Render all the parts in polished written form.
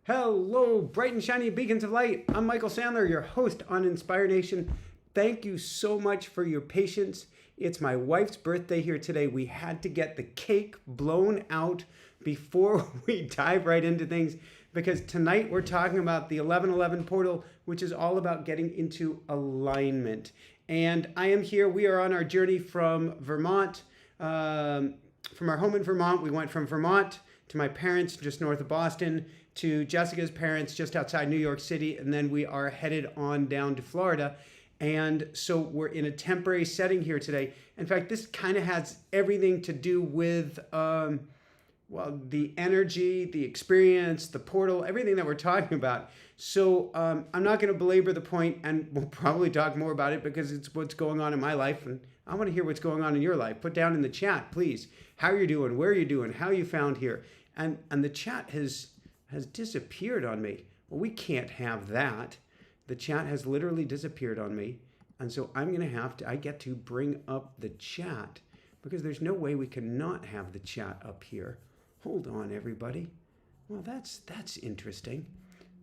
Hello, bright and shiny beacons of light. I'm Michael Sandler, your host on Inspire Nation. Thank you so much for your patience. It's my wife's birthday here today. We had to get the cake blown out before we dive right into things because tonight we're talking about the 1111 portal, which is all about getting into alignment. And I am here. We are on our journey from Vermont, from our home in Vermont. We went from Vermont to my parents just north of Boston, to Jessica's parents just outside New York City, and then we are headed on down to Florida. And so we're in a temporary setting here today. In fact, this kind of has everything to do with, the energy, the experience, the portal, everything that we're talking about. So I'm not going to belabor the point, and we'll probably talk more about it because it's what's going on in my life, and I want to hear what's going on in your life. Put down in the chat, please, how you're doing, where you're doing, how you found here. And the chat has disappeared on me. Well, we can't have that. The chat has literally disappeared on me. And so I'm going to I get to bring up the chat because there's no way we cannot have the chat up here. Hold on, everybody. Well, that's interesting.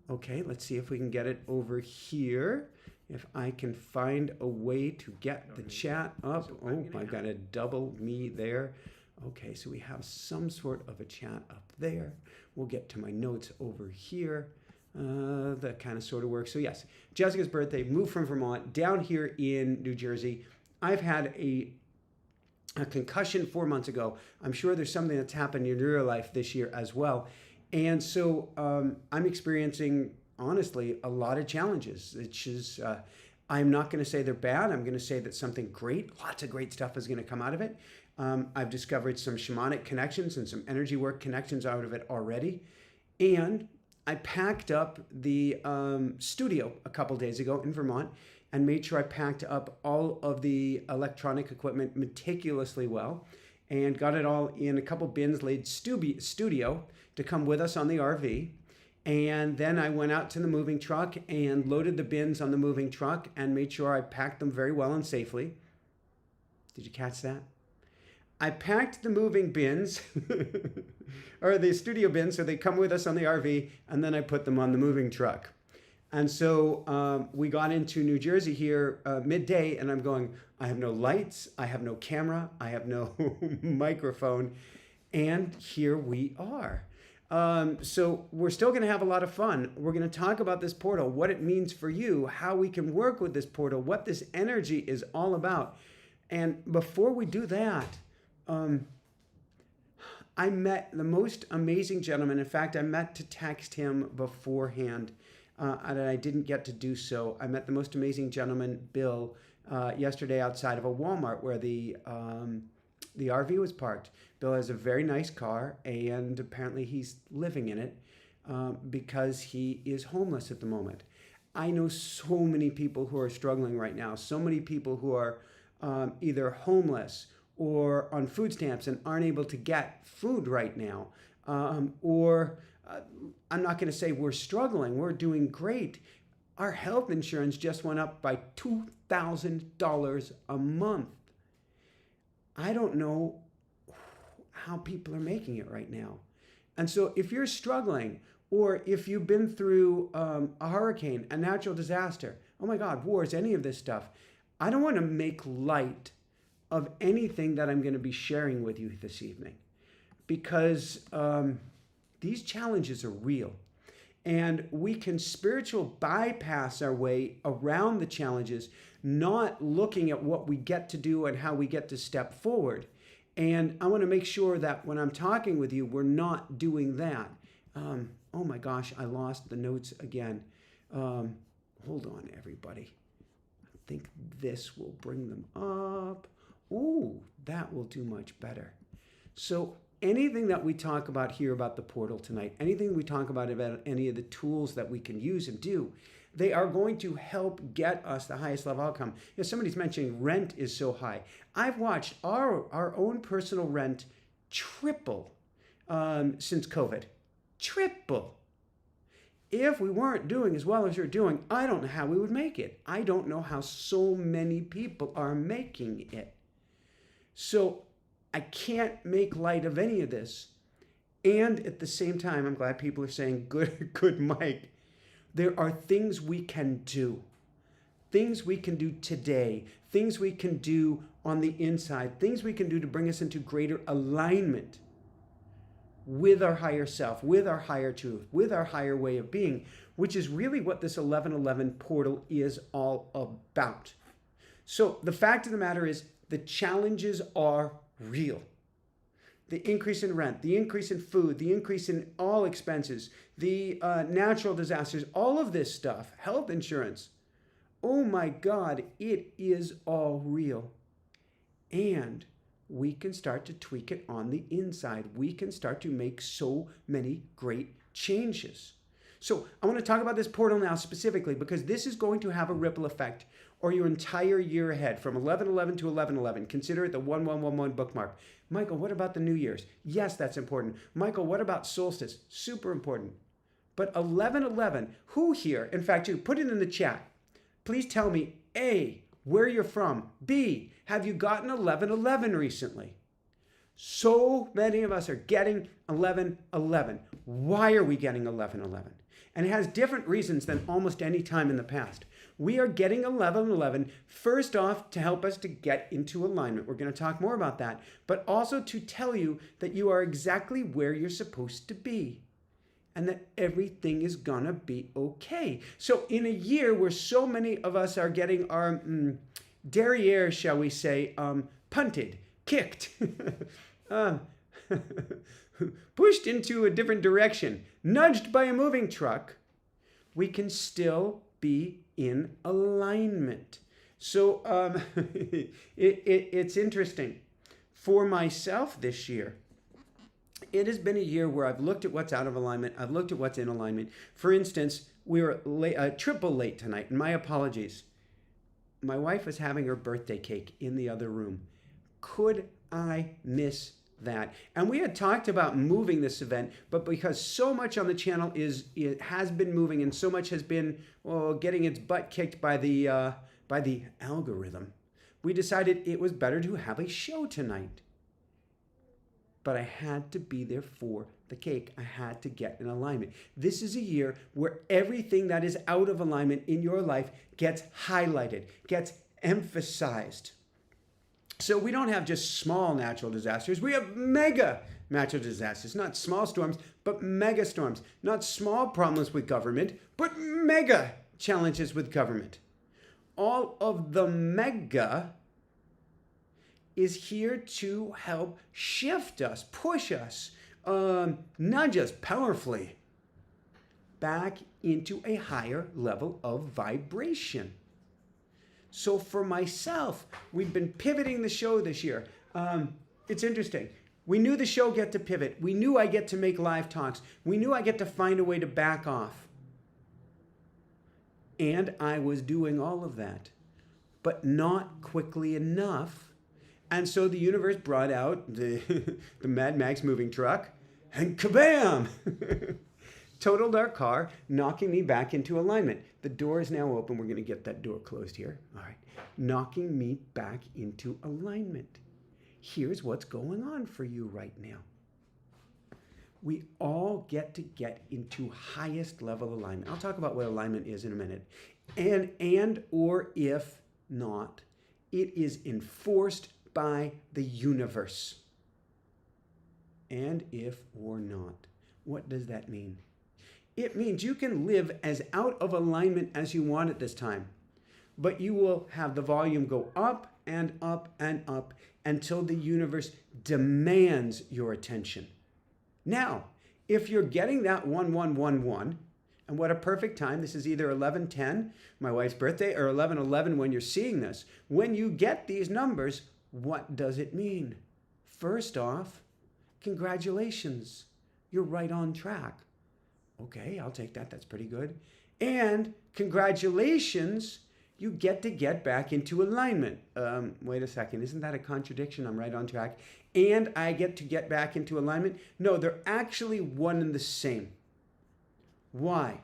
Okay, let's see if we can get it over here. If I can find a way to get the chat up. Oh, I got a double me there. Okay, so we have some sort of a chat up there. We'll get to my notes over here. That kind of sort of works. So yes, Jessica's birthday, moved from Vermont down here in New Jersey. I've had a concussion 4 months ago. I'm sure there's something that's happened in your life this year as well. And so I'm experiencing, honestly, a lot of challenges. It's just, I'm not going to say they're bad. I'm going to say that something great, lots of great stuff is going to come out of it. I've discovered some shamanic connections and some energy work connections out of it already. And I packed up the studio a couple days ago in Vermont and made sure I packed up all of the electronic equipment meticulously well and got it all in a couple bins laid studio to come with us on the RV. And then I went out to the moving truck and loaded the bins on the moving truck and made sure I packed them very well and safely. Did you catch that? I packed the moving bins, or the studio bins, so they come with us on the RV, and then I put them on the moving truck. And so we got into New Jersey here midday, and I'm going, I have no lights, I have no camera, I have no microphone, and here we are. So we're still going to have a lot of fun. We're going to talk about this portal, what it means for you, how we can work with this portal, what this energy is all about. And before we do that, I met the most amazing gentleman. In fact, I meant to text him beforehand, and I didn't get to do so. I met the most amazing gentleman, Bill, yesterday outside of a Walmart where the RV was parked. Bill has a very nice car, and apparently he's living in it because he is homeless at the moment. I know so many people who are struggling right now, so many people who are either homeless or on food stamps and aren't able to get food right now. I'm not going to say we're struggling. We're doing great. Our health insurance just went up by $2,000 a month. I don't know how people are making it right now. And so if you're struggling, or if you've been through a hurricane, a natural disaster, oh my God, wars, any of this stuff, I don't want to make light of anything that I'm going to be sharing with you this evening, because these challenges are real, and we can spiritual bypass our way around the challenges, not looking at what we get to do and how we get to step forward. And I want to make sure that when I'm talking with you, we're not doing that. Oh my gosh, I lost the notes again. Hold on, everybody. I think this will bring them up. Ooh, that will do much better. So anything that we talk about here about the portal tonight, anything we talk about any of the tools that we can use and do, they are going to help get us the highest level outcome. If somebody's mentioning rent is so high, I've watched our own personal rent triple since COVID. Triple. If we weren't doing as well as you're doing, I don't know how we would make it. I don't know how so many people are making it. So I can't make light of any of this And at the same time, I'm glad people are saying, good, Mike. There are things we can do. Things we can do today. Things we can do on the inside. Things we can do to bring us into greater alignment with our higher self, with our higher truth, with our higher way of being, which is really what this 1111 portal is all about. So the fact of the matter is the challenges are real. The increase in rent, the increase in food, the increase in all expenses, the natural disasters, all of this stuff, health insurance. Oh my God, it is all real. And we can start to tweak it on the inside. We can start to make so many great changes. So I want to talk about this portal now specifically because this is going to have a ripple effect or your entire year ahead from 11/11 to 11/11. Consider it the 1111 bookmark. Michael, what about the New Year's? Yes, that's important. Michael, what about solstice? Super important. But 11/11, who here, in fact, you put it in the chat. Please tell me, A, where you're from. B, have you gotten 11/11 recently? So many of us are getting 11/11. Why are we getting 11/11? And it has different reasons than almost any time in the past. We are getting 11/11, first off, to help us to get into alignment. We're going to talk more about that, but also to tell you that you are exactly where you're supposed to be and that everything is going to be okay. So in a year where so many of us are getting our derriere, shall we say, punted, kicked, pushed into a different direction, nudged by a moving truck, we can still be in alignment. So it's interesting. For myself this year, it has been a year where I've looked at what's out of alignment. I've looked at what's in alignment. For instance, we were triple late tonight, and my apologies. My wife was having her birthday cake in the other room. Could I miss that? And we had talked about moving this event, but because so much on the channel has been moving and so much has been getting its butt kicked by the algorithm, we decided it was better to have a show tonight. But I had to be there for the cake. I had to get in alignment. This is a year where everything that is out of alignment in your life gets highlighted, gets emphasized. So we don't have just small natural disasters. We have mega natural disasters. Not small storms, but mega storms. Not small problems with government, but mega challenges with government. All of the mega is here to help shift us, push us, nudge us powerfully back into a higher level of vibration. So for myself, we've been pivoting the show this year. It's interesting. We knew the show get to pivot. We knew I get to make live talks. We knew I get to find a way to back off. And I was doing all of that, but not quickly enough. And so the universe brought out the Mad Max moving truck and kabam! Totaled our car, knocking me back into alignment. The door is now open. We're going to get that door closed here. All right. Knocking me back into alignment. Here's what's going on for you right now. We all get to get into highest level alignment. I'll talk about what alignment is in a minute. And or if not, it is enforced by the universe. And if or not. What does that mean? It means you can live as out of alignment as you want at this time, but you will have the volume go up and up and up until the universe demands your attention. Now, if you're getting that 1111, and what a perfect time, this is either 11:10, my wife's birthday, or 11:11 when you're seeing this. When you get these numbers, what does it mean? First off, congratulations, you're right on track. Okay, I'll take that. That's pretty good. And congratulations, you get to get back into alignment. Wait a second. Isn't that a contradiction? I'm right on track. And I get to get back into alignment? No, they're actually one and the same. Why?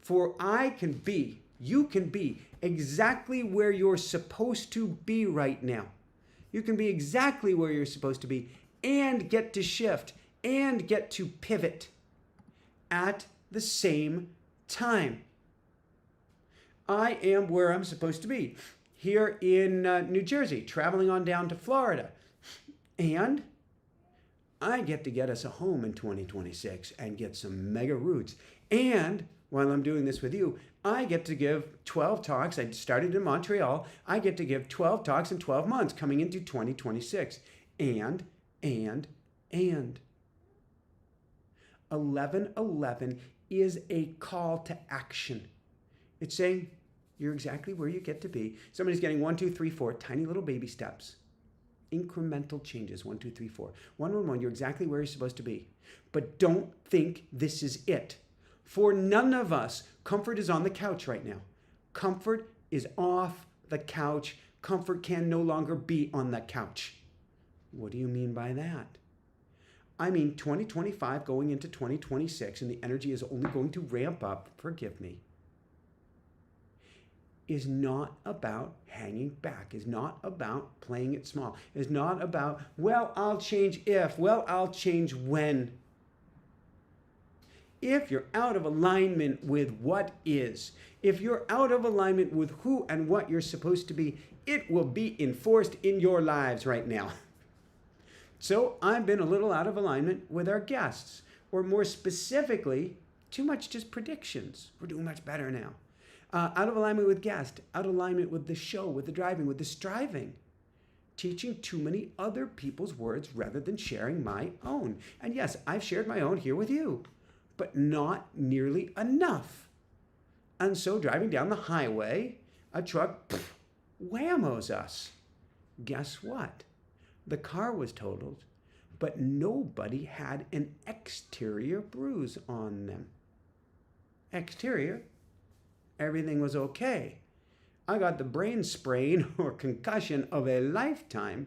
For you can be exactly where you're supposed to be right now. You can be exactly where you're supposed to be and get to shift and get to pivot at the same time. I am where I'm supposed to be, here in New Jersey, traveling on down to Florida. And I get to get us a home in 2026 and get some mega roots. And while I'm doing this with you, I get to give 12 talks. I started in Montreal. I get to give 12 talks in 12 months coming into 2026. And 1111 is a call to action. It's saying you're exactly where you get to be. Somebody's getting 1, 2, 3, 4 tiny little baby steps. Incremental changes, 1, 2, 3, 4. 111, you're exactly where you're supposed to be. But don't think this is it. For none of us, comfort is on the couch right now. Comfort is off the couch. Comfort can no longer be on the couch. What do you mean by that? I mean 2025 going into 2026, and the energy is only going to ramp up, forgive me, is not about hanging back, is not about playing it small, is not about, well, I'll change if, well, I'll change when. If you're out of alignment with what is, if you're out of alignment with who and what you're supposed to be, it will be enforced in your lives right now. So I've been a little out of alignment with our guests, or more specifically, too much just predictions. We're doing much better now. Out of alignment with guests, out of alignment with the show, with the driving, with the striving. Teaching too many other people's words rather than sharing my own. And yes, I've shared my own here with you, but not nearly enough. And so driving down the highway, a truck whammos us. Guess what? The car was totaled, but nobody had an exterior bruise on them. Exterior, everything was okay. I got the brain sprain or concussion of a lifetime,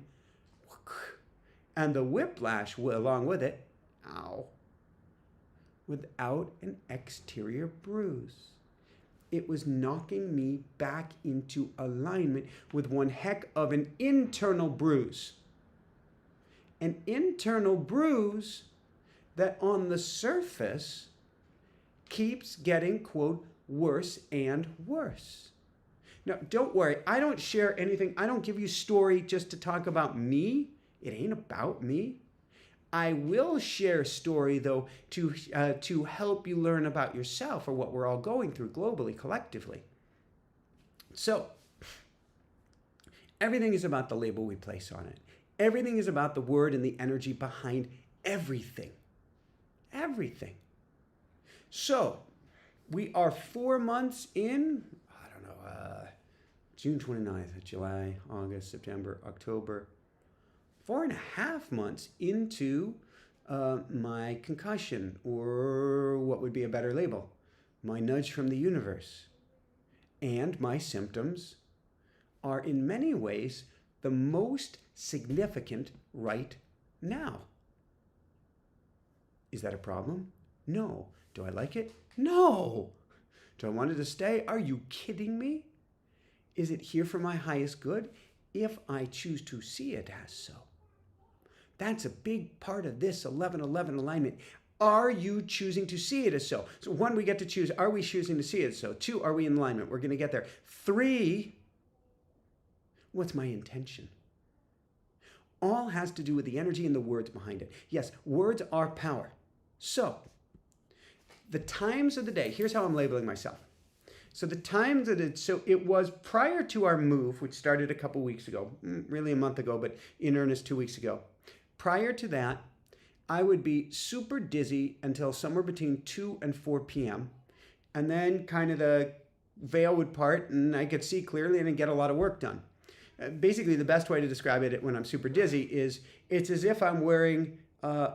and the whiplash along with it, ow, without an exterior bruise. It was knocking me back into alignment with one heck of an internal bruise. An internal bruise that on the surface keeps getting, quote, worse and worse. Now, don't worry. I don't share anything. I don't give you story just to talk about me. It ain't about me. I will share story, though, to help you learn about yourself or what we're all going through globally, collectively. So, everything is about the label we place on it. Everything is about the word and the energy behind everything. Everything. So, we are 4 months in, June 29th, July, August, September, October, 4.5 months into my concussion, or what would be a better label, my nudge from the universe. And my symptoms are in many ways the most significant right now. Is that a problem? No. Do I like it? No. Do I want it to stay? Are you kidding me? Is it here for my highest good? If I choose to see it as so. That's a big part of this 1111 alignment. Are you choosing to see it as so? So 1, we get to choose, are we choosing to see it as so? 2, are we in alignment? We're going to get there. 3, what's my intention? All has to do with the energy and the words behind it. Yes, words are power. So, the times of the day, here's how I'm labeling myself. So the times that it was prior to our move, which started a couple weeks ago, really a month ago, but in earnest 2 weeks ago. Prior to that, I would be super dizzy until somewhere between 2 and 4 p.m. And then kind of the veil would part and I could see clearly and get a lot of work done. Basically, the best way to describe it when I'm super dizzy is it's as if I'm wearing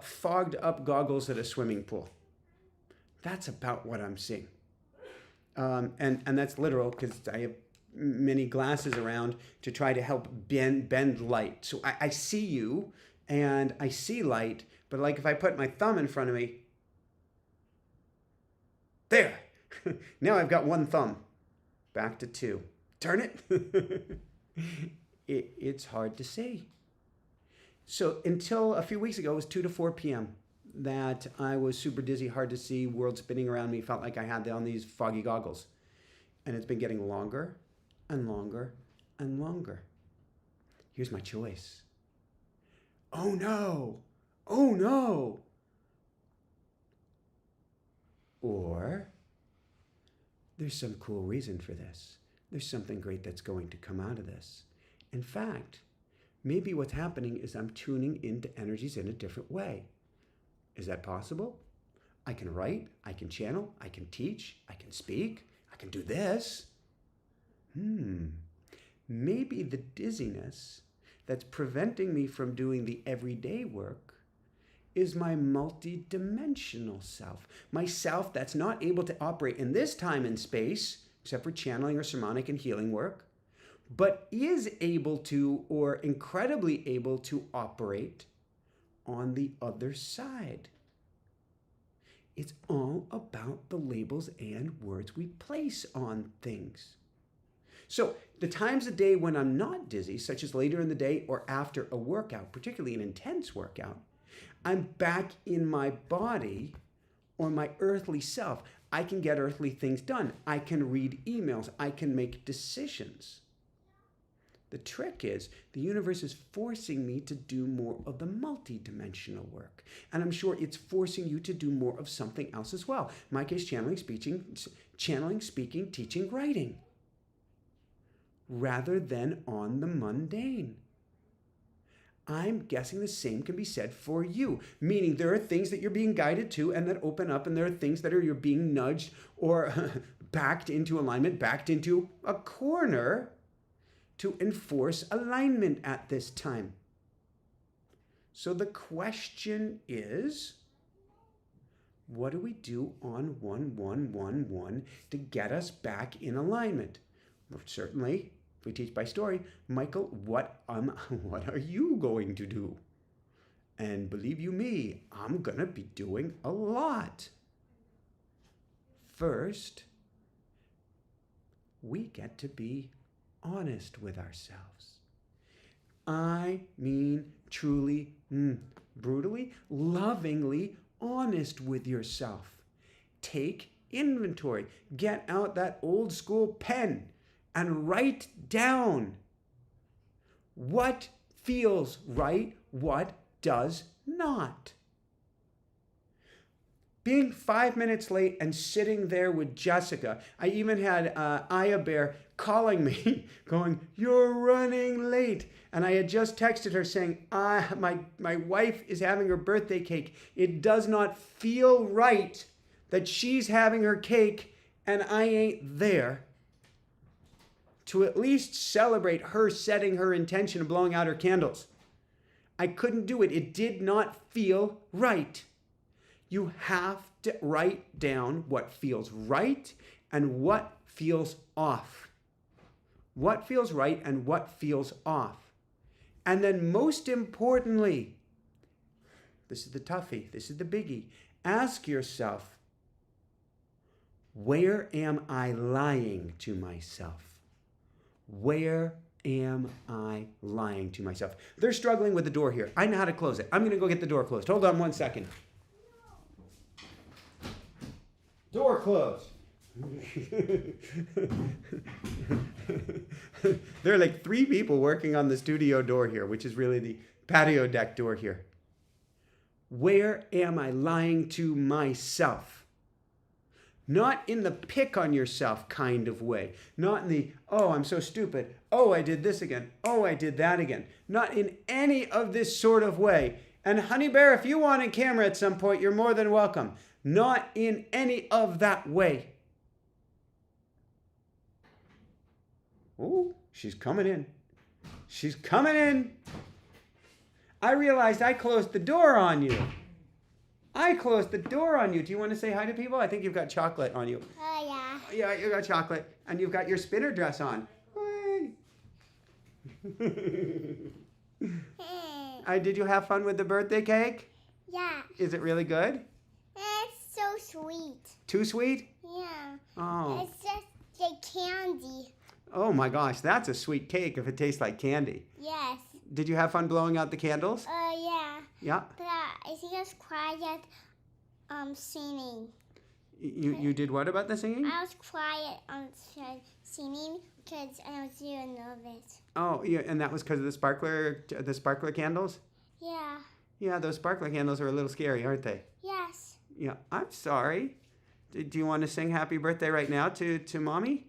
fogged up goggles at a swimming pool. That's about what I'm seeing. And that's literal because I have many glasses around to try to help bend light. So I see you and I see light, but like if I put my thumb in front of me, there, now I've got 1 thumb, back to 2. Turn it. It's hard to see. So until a few weeks ago, it was 2 to 4 p.m. that I was super dizzy, hard to see, world spinning around me, felt like I had on these foggy goggles. And it's been getting longer and longer and longer. Here's my choice. Oh no! Oh no! Or there's some cool reason for this. There's something great that's going to come out of this. In fact, maybe what's happening is I'm tuning into energies in a different way. Is that possible? I can write, I can channel, I can teach, I can speak, I can do this. Maybe the dizziness that's preventing me from doing the everyday work is my multi-dimensional self. My self that's not able to operate in this time and space, except for channeling or sermonic and healing work, but is able to, or incredibly able to, operate on the other side. It's all about the labels and words we place on things. So the times of day when I'm not dizzy, such as later in the day or after a workout, particularly an intense workout, I'm back in my body or my earthly self. I can get earthly things done. I can read emails. I can make decisions. The trick is the universe is forcing me to do more of the multi-dimensional work. And I'm sure it's forcing you to do more of something else as well. In my case, channeling, speaking, teaching, writing. Rather than on the mundane. I'm guessing the same can be said for you, meaning there are things that you're being guided to and that open up, and there are things that you're being nudged or backed into alignment, backed into a corner to enforce alignment at this time. So the question is, what do we do on 1111 to get us back in alignment? Well, certainly, if we teach by story, Michael, what are you going to do? And believe you me, I'm going to be doing a lot. First, we get to be honest with ourselves. I mean truly, brutally, lovingly honest with yourself. Take inventory. Get out that old school pen and write down what feels right, what does not. Being 5 minutes late and sitting there with Jessica. I even had Aya Bear calling me, going, "You're running late." And I had just texted her saying, my wife is having her birthday cake. It does not feel right that she's having her cake and I ain't there to at least celebrate her setting her intention of blowing out her candles. I couldn't do it. It did not feel right. You have to write down what feels right and what feels off. What feels right and what feels off. And then most importantly, this is the toughie, this is the biggie. Ask yourself, where am I lying to myself? Where am I lying to myself? They're struggling with the door here. I know how to close it. I'm going to go get the door closed. Hold on 1 second. Door closed. There are like 3 people working on the studio door here, which is really the patio deck door here. Where am I lying to myself? Not in the pick on yourself kind of way. Not in the, oh, I'm so stupid. Oh, I did this again. Oh, I did that again. Not in any of this sort of way. And Honey Bear, if you want a camera at some point, you're more than welcome. Not in any of that way. Oh, she's coming in. She's coming in. I realized I closed the door on you. I closed the door on you. Do you want to say hi to people? I think you've got chocolate on you. Oh, yeah. Yeah, you got chocolate. And you've got your spinner dress on. Did you have fun with the birthday cake? Yeah. Is it really good? It's so sweet. Too sweet? Yeah. Oh. It's just like candy. Oh my gosh, that's a sweet cake if it tastes like candy. Yes. Did you have fun blowing out the candles? Yeah. Yeah. But I think I was quiet singing. You did what about the singing? I was quiet singing because I was really nervous. Oh, yeah, and that was because of the sparkler candles? Yeah. Yeah, those sparkler candles are a little scary, aren't they? Yes. Yeah, I'm sorry. Do you want to sing happy birthday right now to Mommy?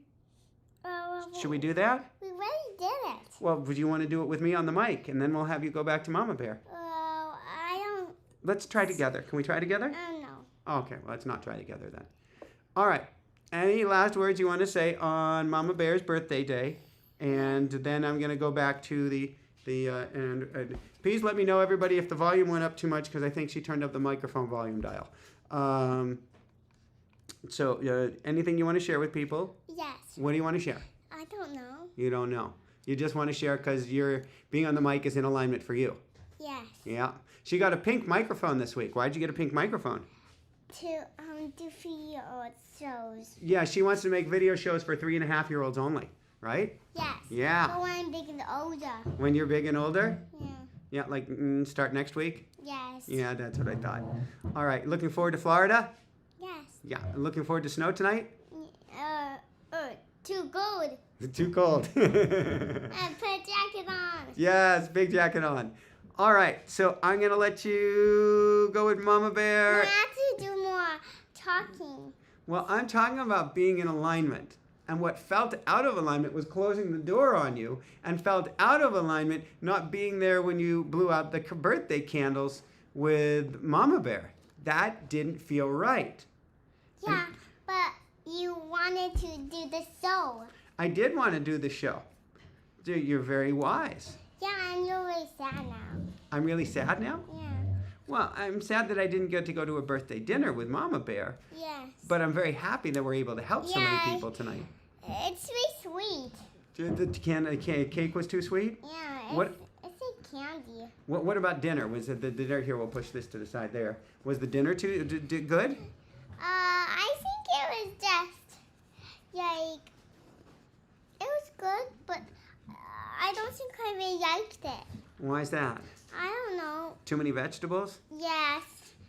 Should we do that? We already did it. Well, would you want to do it with me on the mic, and then we'll have you go back to Mama Bear? I don't. Let's try together. Can we try together? No. Okay, well, let's not try together then. All right. Any last words you want to say on Mama Bear's birthday day? And then I'm going to go back to and please let me know, everybody, if the volume went up too much, because I think she turned up the microphone volume dial. So anything you want to share with people? Yes. What do you want to share? I don't know. You don't know. You just want to share because being on the mic is in alignment for you. Yes. Yeah. She got a pink microphone this week. Why'd you get a pink microphone? To do video shows. Yeah, she wants to make video shows for 3.5-year-olds only, right? Yes. Yeah. But when I'm big and older. When you're big and older? Yeah. Yeah, like start next week? Yes. Yeah, that's what I thought. All right, looking forward to Florida? Yes. Yeah, looking forward to snow tonight? Too good. Too cold. And put a jacket on. Yes, big jacket on. All right, so I'm going to let you go with Mama You Bear. have to do more talking. Well, I'm talking about being in alignment. And what felt out of alignment was closing the door on you, and felt out of alignment not being there when you blew out the birthday candles with Mama Bear. That didn't feel right. Yeah, but you wanted to do the show. I did want to do the show. You're very wise. Yeah, and you're really sad now. I'm really sad now? Yeah. Well, I'm sad that I didn't get to go to a birthday dinner with Mama Bear. Yes. But I'm very happy that we're able to help so many people tonight. It's really sweet. The cake was too sweet? Yeah. What? It's like candy. What about dinner? Was it the dinner? Here, we'll push this to the side there. Was the dinner too good? I think it was just like it was good, but I don't think I really liked it. Why is that? I don't know. Too many vegetables? Yes.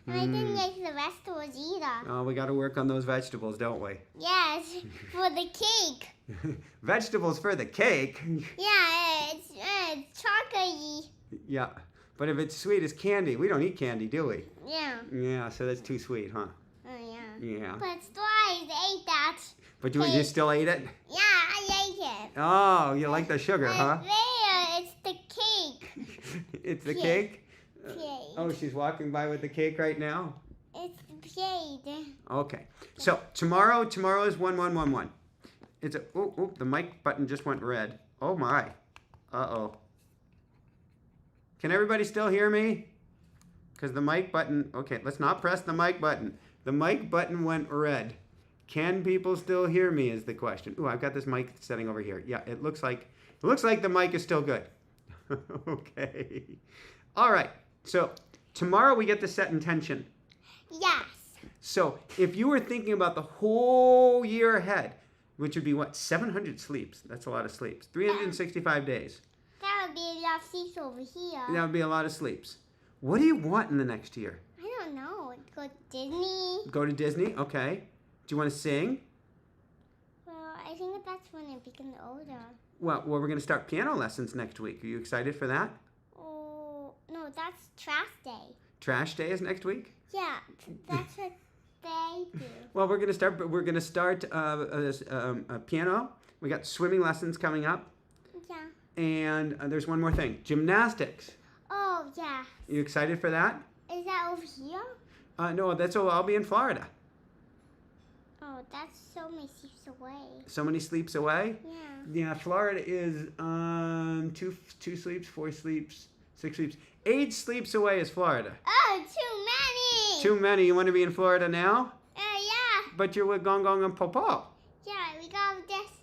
And I didn't like the vegetables either. Oh, we got to work on those vegetables, don't we? Yes, for the cake. Vegetables for the cake? Yeah, it's chocolatey. Yeah, but if it's sweet as candy, we don't eat candy, do we? Yeah. Yeah, so that's too sweet, huh? Oh, yeah. Yeah. But still, I ate that. But you still ate it? Yeah, I ate it. Oh, you like the sugar, But huh? there, it's the cake. It's the Cake. cake? Plate. Oh, she's walking by with the cake right now? It's the plate. Okay. So tomorrow is 1111. It's the mic button just went red. Oh my. Uh-oh. Can everybody still hear me? Because the mic button, okay, let's not press the mic button. The mic button went red. Can people still hear me is the question. Ooh, I've got this mic setting over here. Yeah, it looks like the mic is still good. Okay. All right. So tomorrow we get to set intention. Yes. So if you were thinking about the whole year ahead, which would be what, 700 sleeps. That's a lot of sleeps. 365 days. That would be a lot of seats over here. That would be a lot of sleeps. What do you want in the next year? I don't know. Go to Disney. Go to Disney? Okay. Do you want to sing? Well, I think that's when I become older. Well, we're going to start piano lessons next week. Are you excited for that? Oh, no, that's trash day. Trash day is next week? Yeah, that's what they do. Well, we're going to start a piano. We got swimming lessons coming up. Yeah. And there's one more thing. Gymnastics. Oh, yeah. Are you excited for that? Is that over here? No, I'll be in Florida. Oh, that's so many seats away. So many sleeps away? Yeah. Yeah, Florida is 2 sleeps, 4 sleeps, 6 sleeps. 8 sleeps away is Florida. Oh, too many. Too many. You want to be in Florida now? Yeah. But you're with Gong Gong and Popo. Yeah, we gotta just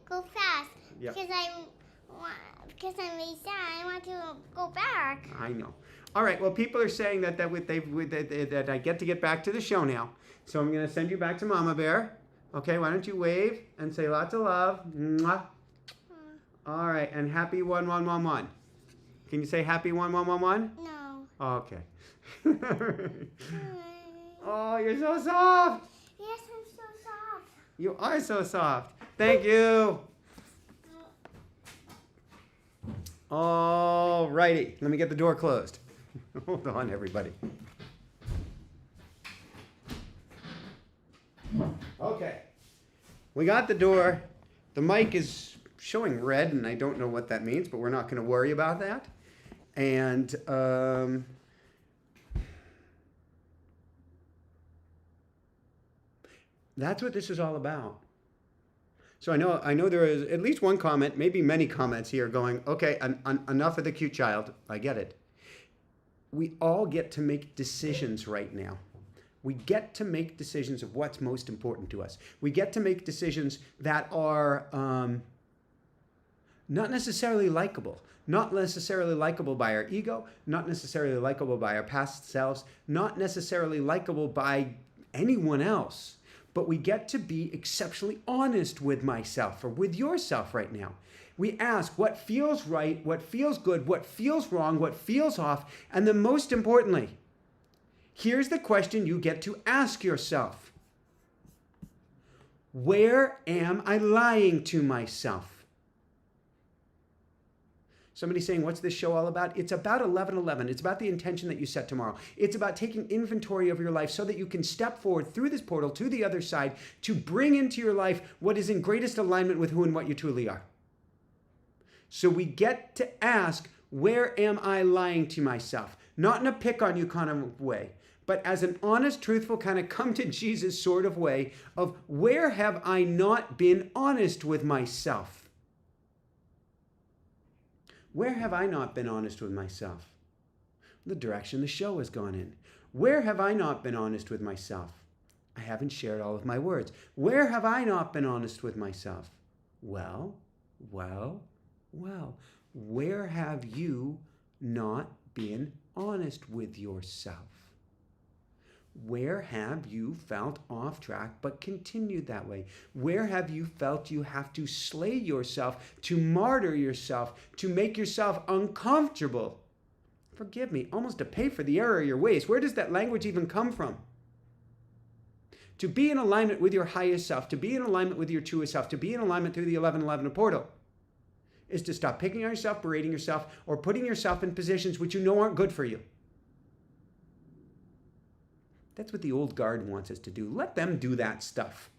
go fast. Yep. Because I'm really sad. I want to go back. I know. All right. Well, people are saying that I get to get back to the show now. So I'm going to send you back to Mama Bear. Okay. Why don't you wave and say lots of love? Mwah. All right. And happy 1111. Can you say happy 1111? No. Okay. Oh, you're so soft. Yes, I'm so soft. You are so soft. Thank you. All righty. Let me get the door closed. Hold on, everybody. Okay. We got the door. The mic is showing red, and I don't know what that means, but we're not going to worry about that. And that's what this is all about. So I know there is at least one comment, maybe many comments here going, okay, enough of the cute child. I get it. We all get to make decisions right now. We get to make decisions of what's most important to us. We get to make decisions that are not necessarily likable. Not necessarily likable by our ego, not necessarily likable by our past selves, not necessarily likable by anyone else. But we get to be exceptionally honest with myself or with yourself right now. We ask what feels right, what feels good, what feels wrong, what feels off, and then most importantly, here's the question you get to ask yourself. Where am I lying to myself? Somebody's saying, what's this show all about? It's about 11:11. It's about the intention that you set tomorrow. It's about taking inventory of your life so that you can step forward through this portal to the other side to bring into your life what is in greatest alignment with who and what you truly are. So we get to ask, where am I lying to myself? Not in a pick on you kind of way, but as an honest, truthful, kind of come to Jesus sort of way of where have I not been honest with myself? Where have I not been honest with myself? The direction the show has gone in. Where have I not been honest with myself? I haven't shared all of my words. Where have I not been honest with myself? Well, where have you not been honest with yourself? Where have you felt off track but continued that way? Where have you felt you have to slay yourself, to martyr yourself, to make yourself uncomfortable? Forgive me, almost to pay for the error of your ways. Where does that language even come from? To be in alignment with your highest self, to be in alignment with your truest self, to be in alignment through the 11:11 portal is to stop picking on yourself, berating yourself, or putting yourself in positions which you know aren't good for you. That's what the old guard wants us to do. Let them do that stuff.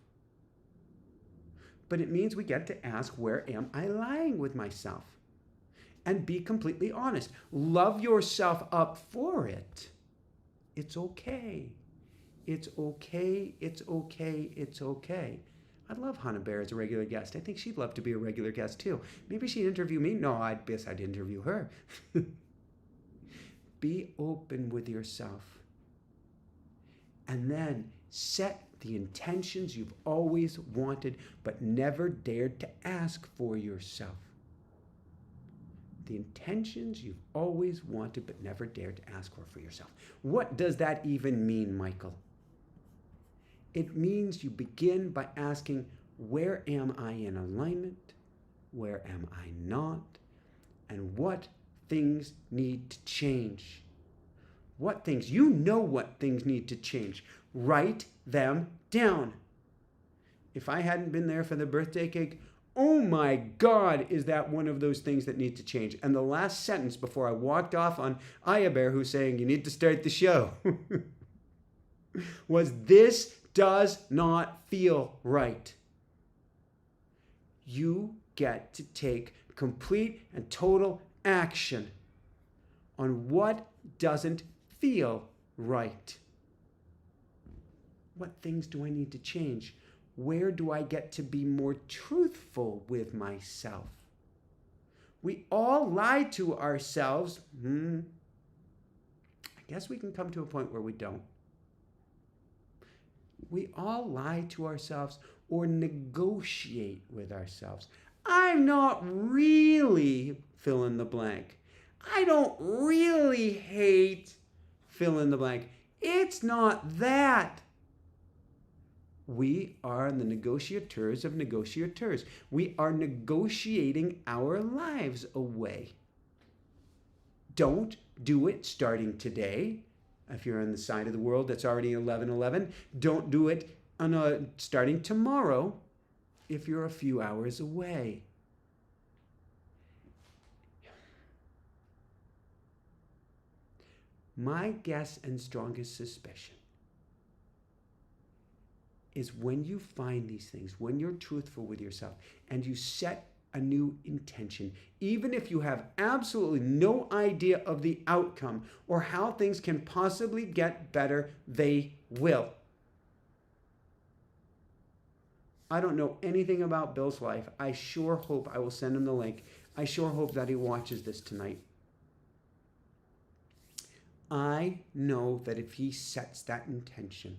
But it means we get to ask, where am I lying with myself? And be completely honest. Love yourself up for it. It's okay. It's okay. It's okay. It's okay. I'd love Hannah Bear as a regular guest. I think she'd love to be a regular guest too. Maybe she'd interview me. No, I guess I'd interview her. Be open with yourself. And then set the intentions you've always wanted but never dared to ask for yourself. The intentions you've always wanted but never dared to ask for yourself. What does that even mean, Michael? It means you begin by asking, where am I in alignment? Where am I not? And what things need to change? What things? You know what things need to change. Write them down. If I hadn't been there for the birthday cake, oh my God, is that one of those things that need to change? And the last sentence before I walked off on Aya Bear, who's saying, you need to start the show, was, this does not feel right. You get to take complete and total action on what doesn't feel right. What things do I need to change? Where do I get to be more truthful with myself? We all lie to ourselves. I guess we can come to a point where we don't. We all lie to ourselves or negotiate with ourselves. I'm not really fill in the blank. I don't really hate fill in the blank. It's not that. We are the negotiators of negotiators. We are negotiating our lives away. Don't do it starting today. If you're on the side of the world that's already 11:11, don't do it starting tomorrow if you're a few hours away. My guess and strongest suspicion is when you find these things, when you're truthful with yourself and you set a new intention, even if you have absolutely no idea of the outcome or how things can possibly get better, they will. I don't know anything about Bill's life. I sure hope, I will send him the link. I sure hope that he watches this tonight. I know that if he sets that intention,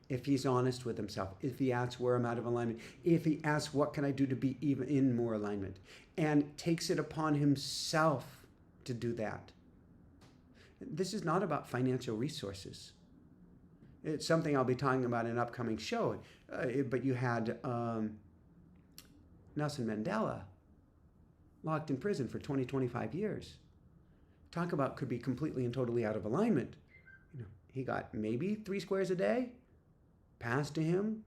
if he's honest with himself, if he asks where I'm out of alignment, if he asks what can I do to be even in more alignment, and takes it upon himself to do that. This is not about financial resources. It's something I'll be talking about in an upcoming show. But you had Nelson Mandela locked in prison for 20, 25 years. Talk about could be completely and totally out of alignment. He got maybe 3 squares a day passed to him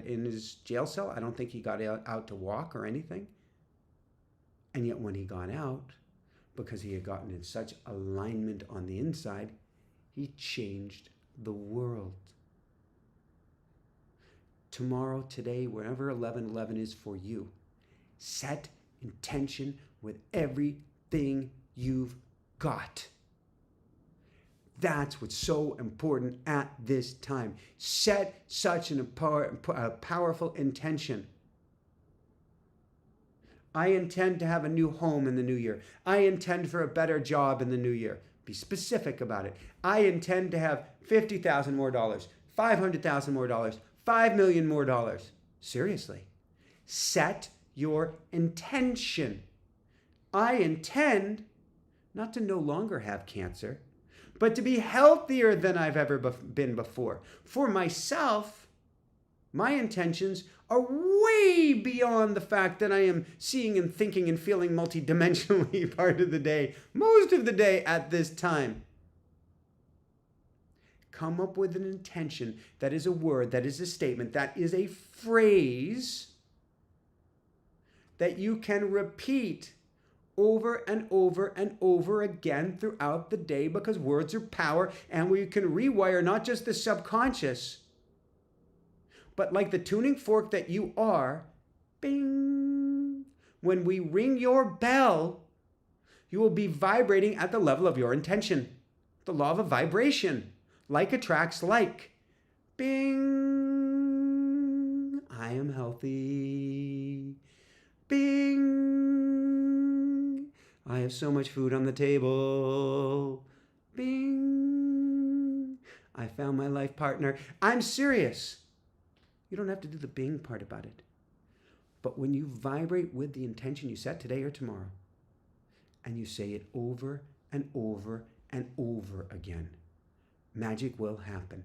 in his jail cell. I don't think he got out to walk or anything. And yet when he got out, because he had gotten in such alignment on the inside, he changed the world. Tomorrow, today, wherever 11:11 is for you, set intention with everything you've got. That's what's so important at this time. Set such a powerful intention. I intend to have a new home in the new year. I intend for a better job in the new year. Be specific about it. I intend to have $50,000 more dollars, $500,000 more dollars, $5 million more dollars. Seriously. Set your intention. I intend not to no longer have cancer, but to be healthier than I've ever been before. For myself, my intentions are way beyond the fact that I am seeing and thinking and feeling multidimensionally part of the day, most of the day at this time. Come up with an intention that is a word, that is a statement, that is a phrase that you can repeat over and over and over again throughout the day, because words are power, and we can rewire not just the subconscious, but like the tuning fork that you are, bing, when we ring your bell, you will be vibrating at the level of your intention. The law of vibration. Like attracts like. Bing, I am healthy. Bing, I have so much food on the table. Bing, I found my life partner. I'm serious. You don't have to do the bing part about it. But when you vibrate with the intention you set today or tomorrow, and you say it over and over and over again, magic will happen.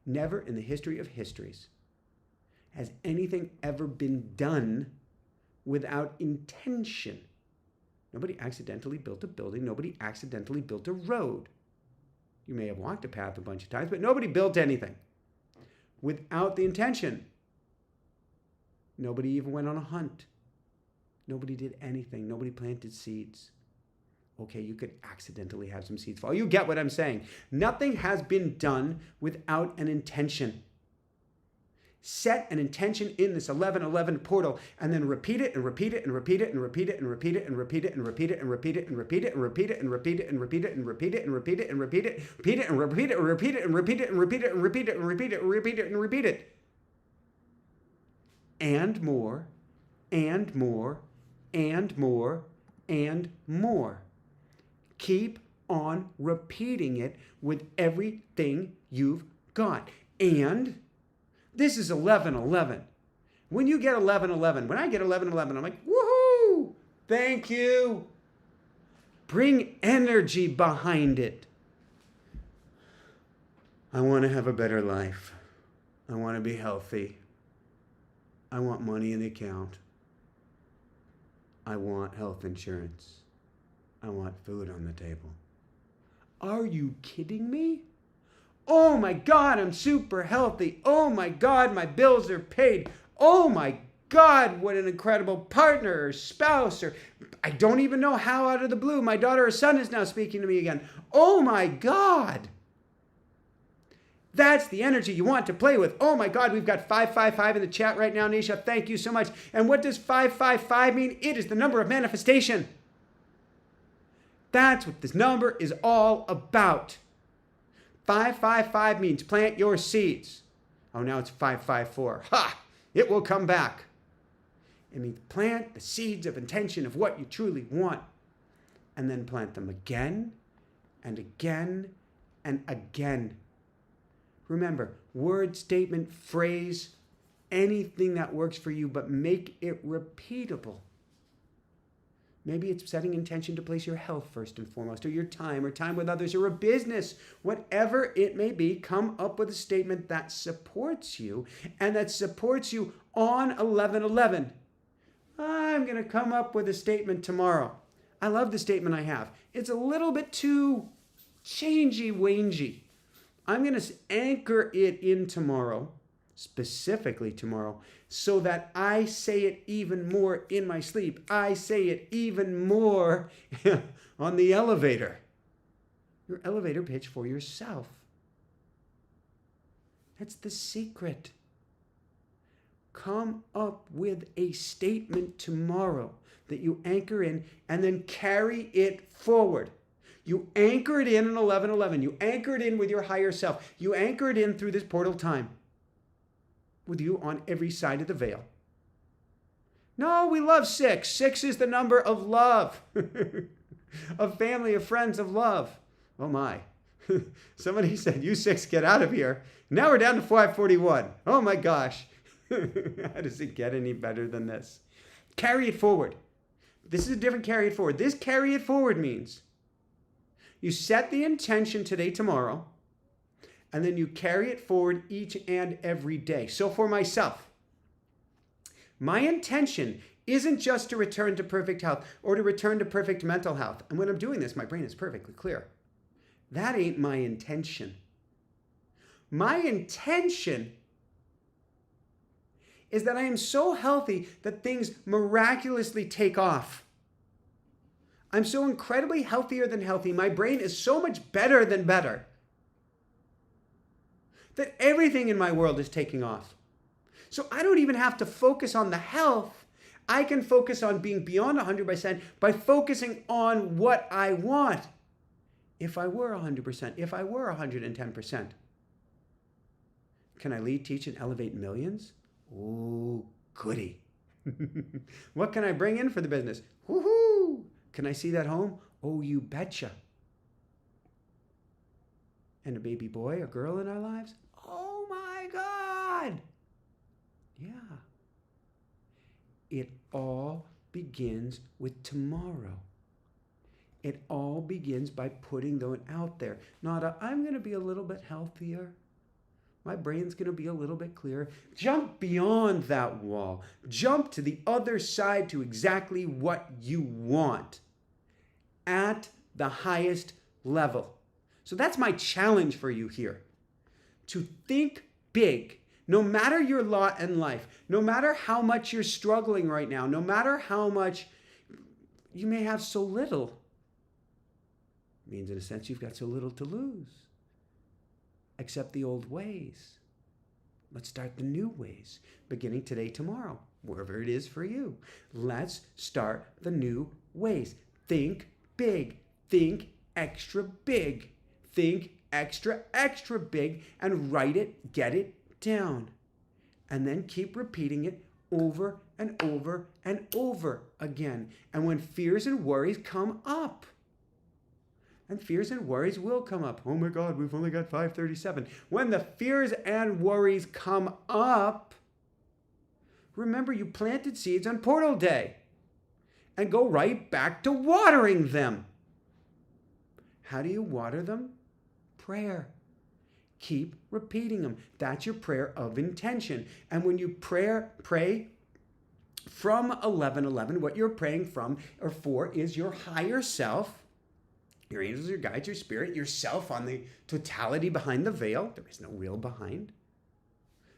Never in the history of histories has anything ever been done without intention. Nobody accidentally built a building. Nobody accidentally built a road. You may have walked a path a bunch of times, but nobody built anything without the intention. Nobody even went on a hunt. Nobody did anything. Nobody planted seeds. Okay, you could accidentally have some seeds fall. You get what I'm saying. Nothing has been done without an intention. Set an intention in this 11:11 portal, and then repeat it and repeat it and repeat it and repeat it and repeat it and repeat it and repeat it and repeat it and repeat it and repeat it and repeat it and repeat it and repeat it and repeat it and repeat it, repeat it and repeat it and repeat it and repeat it and repeat it and repeat it and repeat it and repeat it and repeat it. And more, and more, and more, and more. Keep on repeating it with everything you've got. And this is 11:11. When you get 11:11, when I get 11:11, I'm like, woohoo! Thank you. Bring energy behind it. I want to have a better life. I want to be healthy. I want money in the account. I want health insurance. I want food on the table. Are you kidding me? Oh my God, I'm super healthy. Oh my God, my bills are paid. Oh my God, what an incredible partner or spouse, or I don't even know how out of the blue my daughter or son is now speaking to me again. Oh my God. That's the energy you want to play with. Oh my God, we've got 555 in the chat right now, Nisha. Thank you so much. And what does 555 mean? It is the number of manifestation. That's what this number is all about. 555 means plant your seeds. Oh, now it's 554. Ha! It will come back. It means plant the seeds of intention of what you truly want. And then plant them again and again and again. Remember, word, statement, phrase, anything that works for you, but make it repeatable. Maybe it's setting intention to place your health first and foremost, or your time, or time with others, or a business. Whatever it may be, come up with a statement that supports you, and that supports you on 11/11. I'm going to come up with a statement tomorrow. I love the statement I have. It's a little bit too changey-wangey. I'm going to anchor it in tomorrow, specifically tomorrow, so that I say it even more in my sleep. I say it even more on the elevator. Your elevator pitch for yourself. That's the secret. Come up with a statement tomorrow that you anchor in and then carry it forward. You anchor it in 11/11. You anchor it in with your higher self. You anchor it in through this portal time with you on every side of the veil. No, we love 6. 6 is the number of love, of family, of friends, of love. Oh my. Somebody said, you 6, get out of here. Now we're down to 541. Oh my gosh. How does it get any better than this? Carry it forward. This is a different carry it forward. This carry it forward means you set the intention today, tomorrow, and then you carry it forward each and every day. So for myself, my intention isn't just to return to perfect health or to return to perfect mental health. And when I'm doing this, my brain is perfectly clear. That ain't my intention. My intention is that I am so healthy that things miraculously take off. I'm so incredibly healthier than healthy. My brain is so much better than better that everything in my world is taking off. So I don't even have to focus on the health. I can focus on being beyond 100% by focusing on what I want. If I were 100%, if I were 110%. Can I lead, teach, and elevate millions? Oh, goody. What can I bring in for the business? Woohoo! Can I see that home? Oh, you betcha. And a baby boy or girl in our lives? Oh my God! Yeah. It all begins with tomorrow. It all begins by putting that out there. Not I'm going to be a little bit healthier. My brain's going to be a little bit clearer. Jump beyond that wall. Jump to the other side to exactly what you want at the highest level. So that's my challenge for you here. To think big, no matter your lot in life, no matter how much you're struggling right now, no matter how much you may have so little. It means in a sense you've got so little to lose. Accept the old ways. Let's start the new ways, beginning today, tomorrow, wherever it is for you. Let's start the new ways. Think big. Think extra big. Think extra, extra big, and write it, get it down. And then keep repeating it over and over and over again. And when fears and worries come up, and fears and worries will come up. Oh my God, we've only got 537. When the fears and worries come up, remember you planted seeds on Portal Day and go right back to watering them. How do you water them? Prayer. Keep repeating them. That's your prayer of intention. And when you pray from 11:11, what you're praying from or for is your higher self. Your angels, your guides, your spirit, yourself on the totality behind the veil. There is no real behind.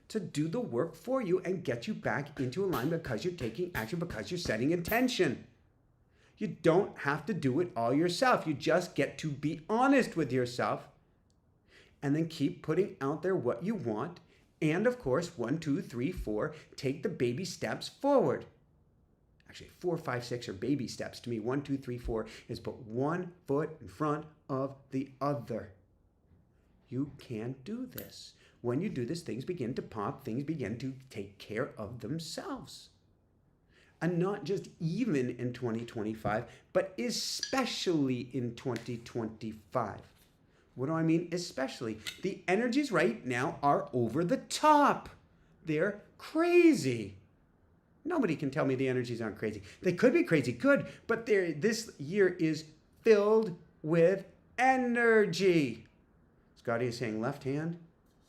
To do the work for you and get you back into alignment because you're taking action, because you're setting intention. You don't have to do it all yourself. You just get to be honest with yourself and then keep putting out there what you want. And of course, 1, 2, 3, 4, take the baby steps forward. Actually, 4, 5, 6 are baby steps to me. 1, 2, 3, 4 is put one foot in front of the other. You can do this. When you do this, things begin to pop. Things begin to take care of themselves. And not just even in 2025, but especially in 2025. What do I mean especially? The energies right now are over the top. They're crazy. Nobody can tell me the energies aren't crazy. They could be crazy, good, but this year is filled with energy. Scotty is saying left hand.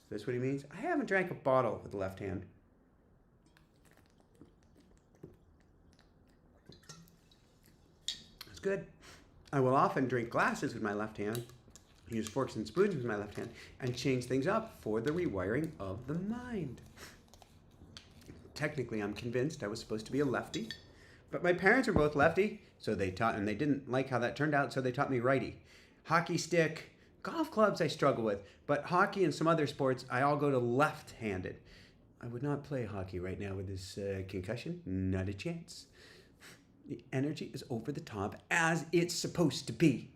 Is this what he means? I haven't drank a bottle with the left hand. That's good. I will often drink glasses with my left hand, use forks and spoons with my left hand, and change things up for the rewiring of the mind. Technically, I'm convinced I was supposed to be a lefty, but my parents were both lefty, so they taught, and they didn't like how that turned out, so they taught me righty. Hockey stick, golf clubs I struggle with, but hockey and some other sports, I all go to left-handed. I would not play hockey right now with this concussion, not a chance. The energy is over the top as it's supposed to be,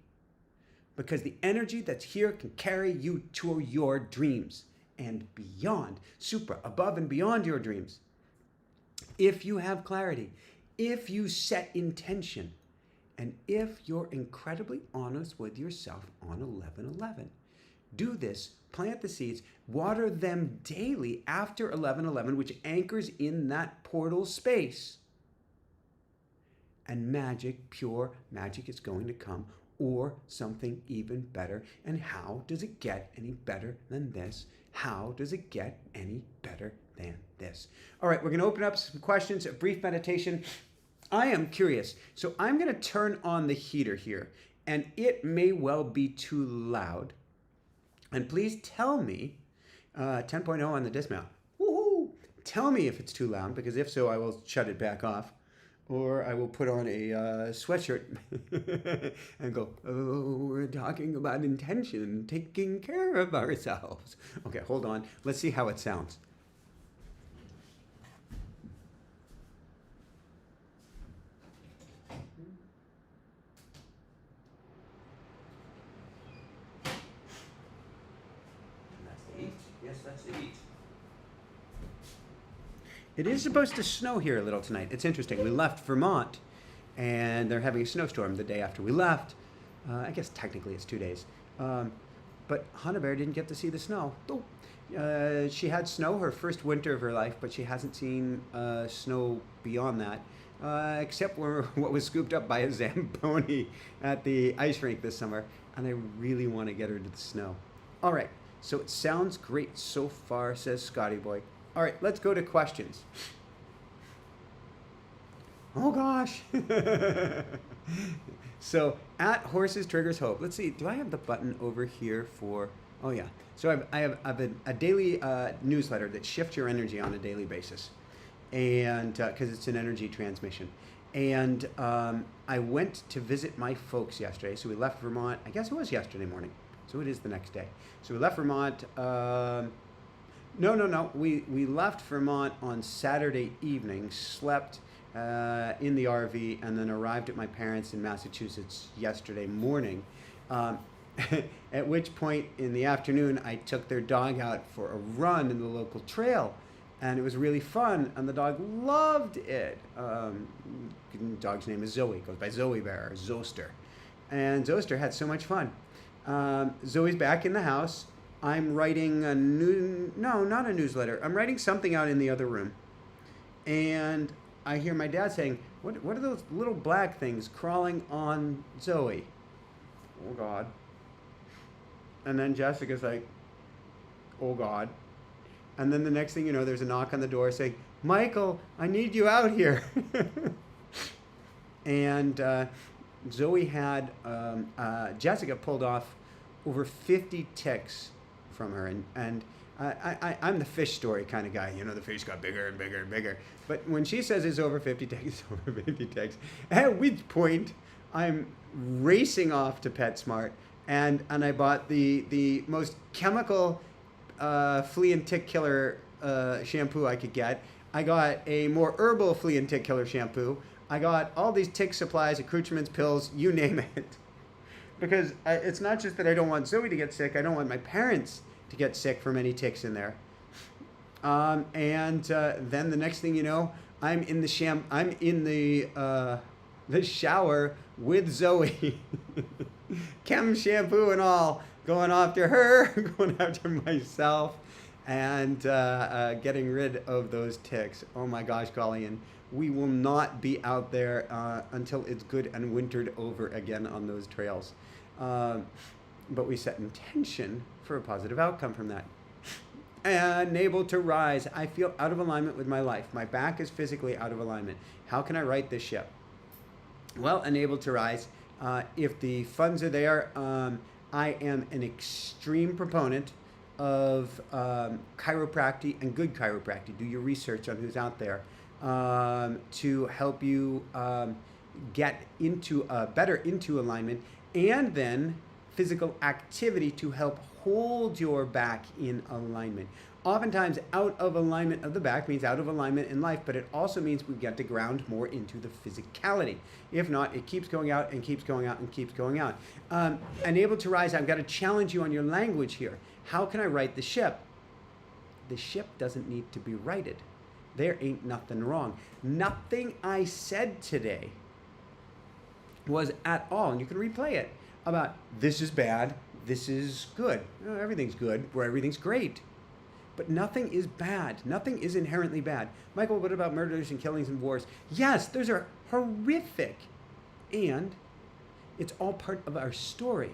because the energy that's here can carry you to your dreams and beyond, super, above and beyond your dreams. If you have clarity, if you set intention, and if you're incredibly honest with yourself on 11/11, do this, plant the seeds, water them daily after 11/11, which anchors in that portal space. And magic, pure magic is going to come, or something even better. And how does it get any better than this? How does it get any better than this? All right, we're going to open up some questions, a brief meditation. I am curious. So I'm going to turn on the heater here, and it may well be too loud. And please tell me, 10.0 on the dismount. Woohoo! Tell me if it's too loud, because if so, I will shut it back off. Or I will put on a sweatshirt and go, oh, we're talking about intention, taking care of ourselves. Okay, hold on. Let's see how it sounds. That's the heat. Yes, that's the heat. It is supposed to snow here a little tonight. It's interesting. We left Vermont, and they're having a snowstorm the day after we left. I guess technically it's 2 days. But Hannah Bear didn't get to see the snow. She had snow her first winter of her life, but she hasn't seen snow beyond that, except what was scooped up by a Zamboni at the ice rink this summer. And I really want to get her to the snow. All right, so it sounds great so far, says Scotty Boy. All right, let's go to questions. Oh gosh. So at Horses Triggers Hope, let's see, do I have the button over here for, oh yeah. So I have a daily newsletter that shifts your energy on a daily basis. And because it's an energy transmission. And I went to visit my folks yesterday. So we left Vermont, I guess it was yesterday morning. So it is the next day. So we left Vermont, No. We left Vermont on Saturday evening, slept in the RV, and then arrived at my parents in Massachusetts yesterday morning. At which point in the afternoon, I took their dog out for a run in the local trail. And it was really fun, and the dog loved it. The dog's name is Zoe, goes by Zoe Bear, or Zoster. And Zoster had so much fun. Zoe's back in the house. I'm writing not a newsletter. I'm writing something out in the other room. And I hear my dad saying, what are those little black things crawling on Zoe? Oh, God. And then Jessica's like, oh, God. And then the next thing you know, there's a knock on the door saying, Michael, I need you out here. And Zoe had, Jessica pulled off over 50 ticks from her. And I'm the fish story kind of guy. You know, the fish got bigger and bigger and bigger. But when she says it's over 50 ticks, it's over 50 ticks. At which point, I'm racing off to PetSmart, and I bought the most chemical flea and tick killer shampoo I could get. I got a more herbal flea and tick killer shampoo. I got all these tick supplies, accoutrements, pills, you name it. Because it's not just that I don't want Zoe to get sick, I don't want my parents to get sick from any ticks in there. Then the next thing you know, I'm in the shower with Zoe, chem shampoo and all, going after her, going after myself, and getting rid of those ticks. Oh my gosh, golly, and we will not be out there until it's good and wintered over again on those trails. But we set intention for a positive outcome from that. Unable to rise. I feel out of alignment with my life. My back is physically out of alignment. How can I right this ship? Well, unable to rise. If the funds are there, I am an extreme proponent of chiropractic and good chiropractic. Do your research on who's out there to help you get into better into alignment, and then physical activity to help hold your back in alignment. Oftentimes, out of alignment of the back means out of alignment in life, but it also means we get to ground more into the physicality. If not, it keeps going out and keeps going out and keeps going out. Unable to rise, I've got to challenge you on your language here. How can I right the ship? The ship doesn't need to be righted. There ain't nothing wrong. Nothing I said today was at all, and you can replay it, about this is bad, this is good. No, everything's good, or everything's great. But nothing is bad. Nothing is inherently bad. Michael, what about murders and killings and wars? Yes, those are horrific. And it's all part of our story.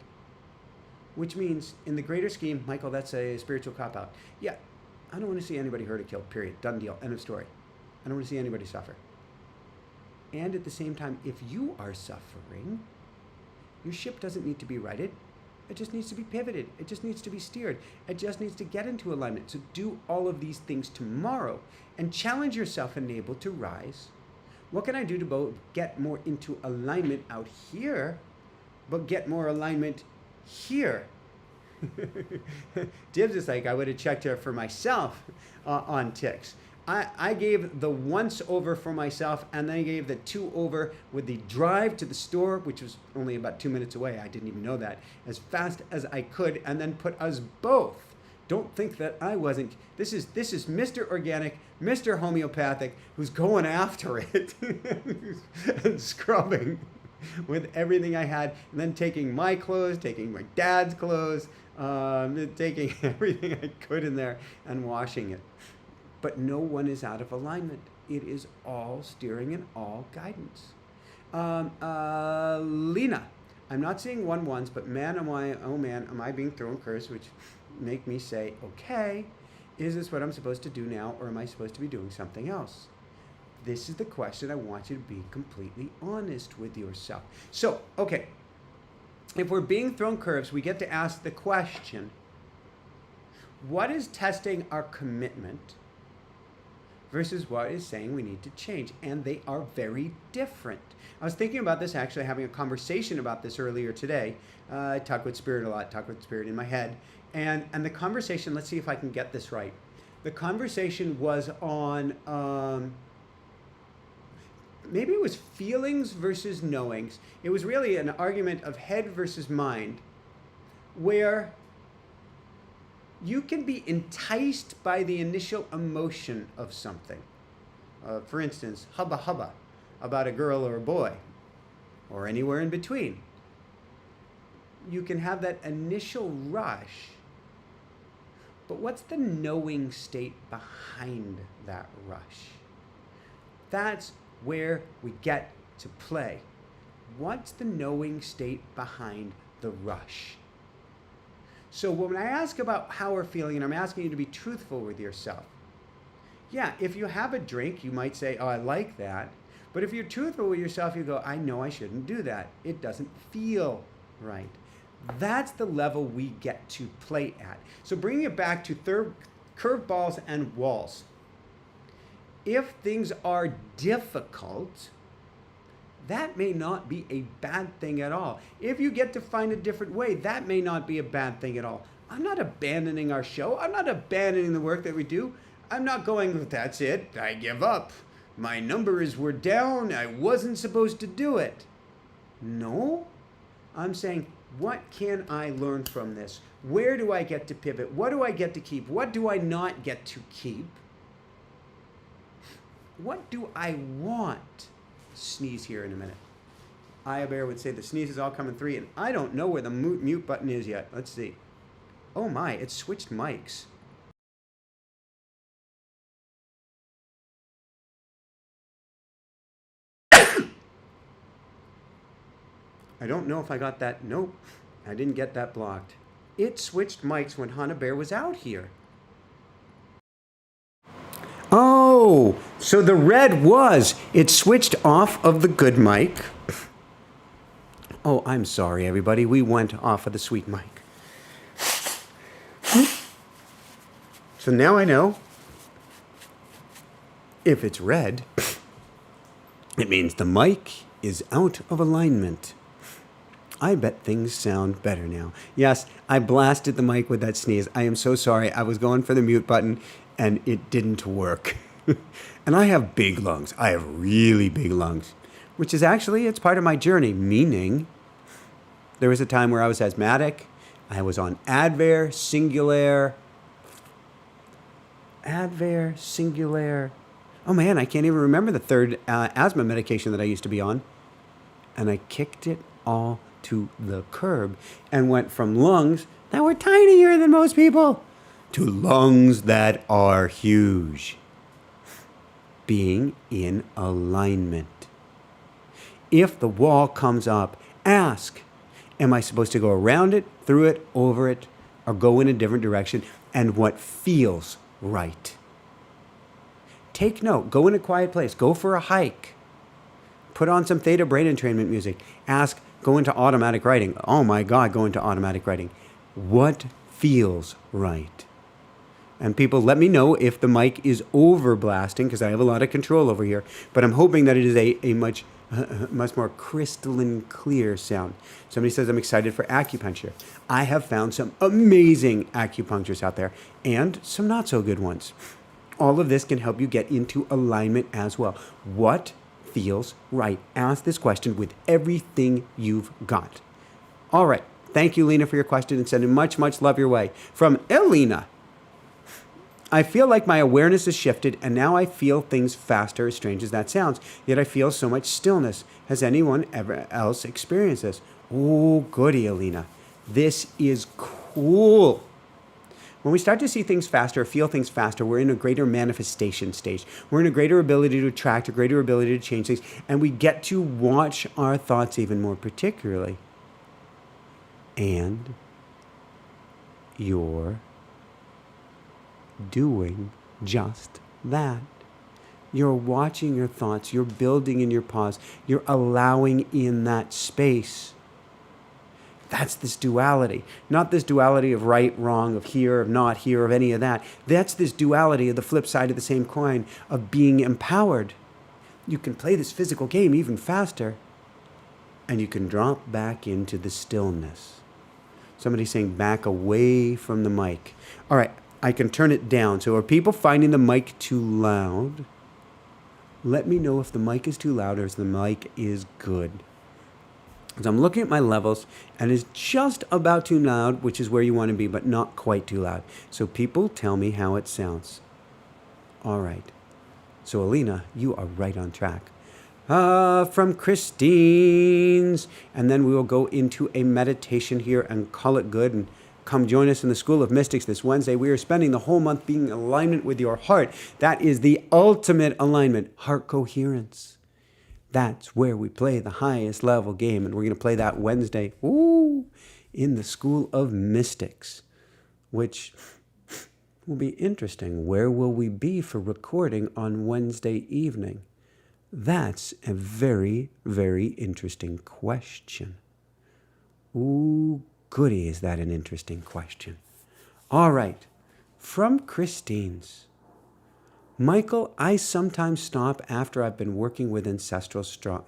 Which means, in the greater scheme, Michael, that's a spiritual cop-out. Yeah, I don't want to see anybody hurt or killed, period. Done deal. End of story. I don't want to see anybody suffer. And at the same time, if you are suffering, your ship doesn't need to be righted. It just needs to be pivoted. It just needs to be steered. It just needs to get into alignment. So do all of these things tomorrow and challenge yourself and able to rise. What can I do to both get more into alignment out here, but get more alignment here? Dibs is like, I would have checked her for myself on ticks. I gave the once over for myself, and then I gave the 2 over with the drive to the store, which was only about 2 minutes away. I didn't even know that, as fast as I could, and then put us both. Don't think that I wasn't. This is Mr. Organic, Mr. Homeopathic, who's going after it and scrubbing with everything I had, and then taking my clothes, taking my dad's clothes, taking everything I could in there and washing it. But no one is out of alignment. It is all steering and all guidance. Lena, I'm not seeing 1-1s, but man, am I being thrown curse, which make me say, okay, is this what I'm supposed to do now, or am I supposed to be doing something else? This is the question. I want you to be completely honest with yourself. So, okay, if we're being thrown curves, we get to ask the question, what is testing our commitment versus what is saying we need to change? And they are very different. I was thinking about this, actually having a conversation about this earlier today. I talk with spirit a lot, talk with spirit in my head. And the conversation, let's see if I can get this right. The conversation was on, maybe it was feelings versus knowings. It was really an argument of head versus mind, where you can be enticed by the initial emotion of something. For instance, hubba hubba about a girl or a boy, or anywhere in between. You can have that initial rush, but what's the knowing state behind that rush? That's where we get to play. What's the knowing state behind the rush? So when I ask about how we're feeling, and I'm asking you to be truthful with yourself. Yeah, if you have a drink, you might say, oh, I like that. But if you're truthful with yourself, you go, I know I shouldn't do that. It doesn't feel right. That's the level we get to play at. So bringing it back to curveballs and walls. If things are difficult, that may not be a bad thing at all. If you get to find a different way, that may not be a bad thing at all. I'm not abandoning our show. I'm not abandoning the work that we do. I'm not going, that's it, I give up. My numbers were down. I wasn't supposed to do it. No. I'm saying, what can I learn from this? Where do I get to pivot? What do I get to keep? What do I not get to keep? What do I want? Sneeze here in a minute. Aya Bear would say the sneezes all come in 3, and I don't know where the mute button is yet. Let's see. Oh my, it switched mics. I don't know if I got that. Nope, I didn't get that blocked. It switched mics when Hannah Bear was out here. Oh, so the red was, it switched off of the good mic. Oh, I'm sorry, everybody. We went off of the sweet mic. So now I know if it's red, it means the mic is out of alignment. I bet things sound better now. Yes, I blasted the mic with that sneeze. I am so sorry. I was going for the mute button and it didn't work. And I have big lungs. I have really big lungs, which is actually, it's part of my journey, meaning there was a time where I was asthmatic. I was on Advair, Singulair. Oh man, I can't even remember the third asthma medication that I used to be on. And I kicked it all to the curb and went from lungs that were tinier than most people to lungs that are huge. Being in alignment. If the wall comes up, ask, am I supposed to go around it, through it, over it, or go in a different direction? And what feels right? Take note. Go in a quiet place. Go for a hike. Put on some theta brain entrainment music. Ask, go into automatic writing. Oh my God, go into automatic writing. What feels right? And people, let me know if the mic is over blasting, because I have a lot of control over here. But I'm hoping that it is a much more crystalline clear sound. Somebody says, I'm excited for acupuncture. I have found some amazing acupuncturists out there and some not so good ones. All of this can help you get into alignment as well. What feels right? Ask this question with everything you've got. All right. Thank you, Lena, for your question and sending much, much love your way. From Elena. I feel like my awareness has shifted and now I feel things faster, as strange as that sounds. Yet I feel so much stillness. Has anyone ever else experienced this? Oh, goody, Alina. This is cool. When we start to see things faster, feel things faster, we're in a greater manifestation stage. We're in a greater ability to attract, a greater ability to change things, and we get to watch our thoughts even more particularly. And you're doing just that. You're watching your thoughts. You're building in your pause. You're allowing in that space. That's this duality. Not this duality of right, wrong, of here, of not here, of any of that. That's this duality of the flip side of the same coin, of being empowered. You can play this physical game even faster, and you can drop back into the stillness. Somebody's saying back away from the mic. All right. I can turn it down. So are people finding the mic too loud? Let me know if the mic is too loud or if the mic is good. So I'm looking at my levels and it's just about too loud, which is where you want to be, but not quite too loud. So people tell me how it sounds. All right. So Alina, you are right on track. From Christine's. And then we will go into a meditation here and call it good. And come join us in the School of Mystics this Wednesday. We are spending the whole month being in alignment with your heart. That is the ultimate alignment, heart coherence. That's where we play the highest level game. And we're going to play that Wednesday in the School of Mystics, which will be interesting. Where will we be for recording on Wednesday evening? That's a very, very interesting question. Ooh, goody, is that an interesting question. All right, from Christine's. Michael, I sometimes stop after I've been working with ancestral trauma.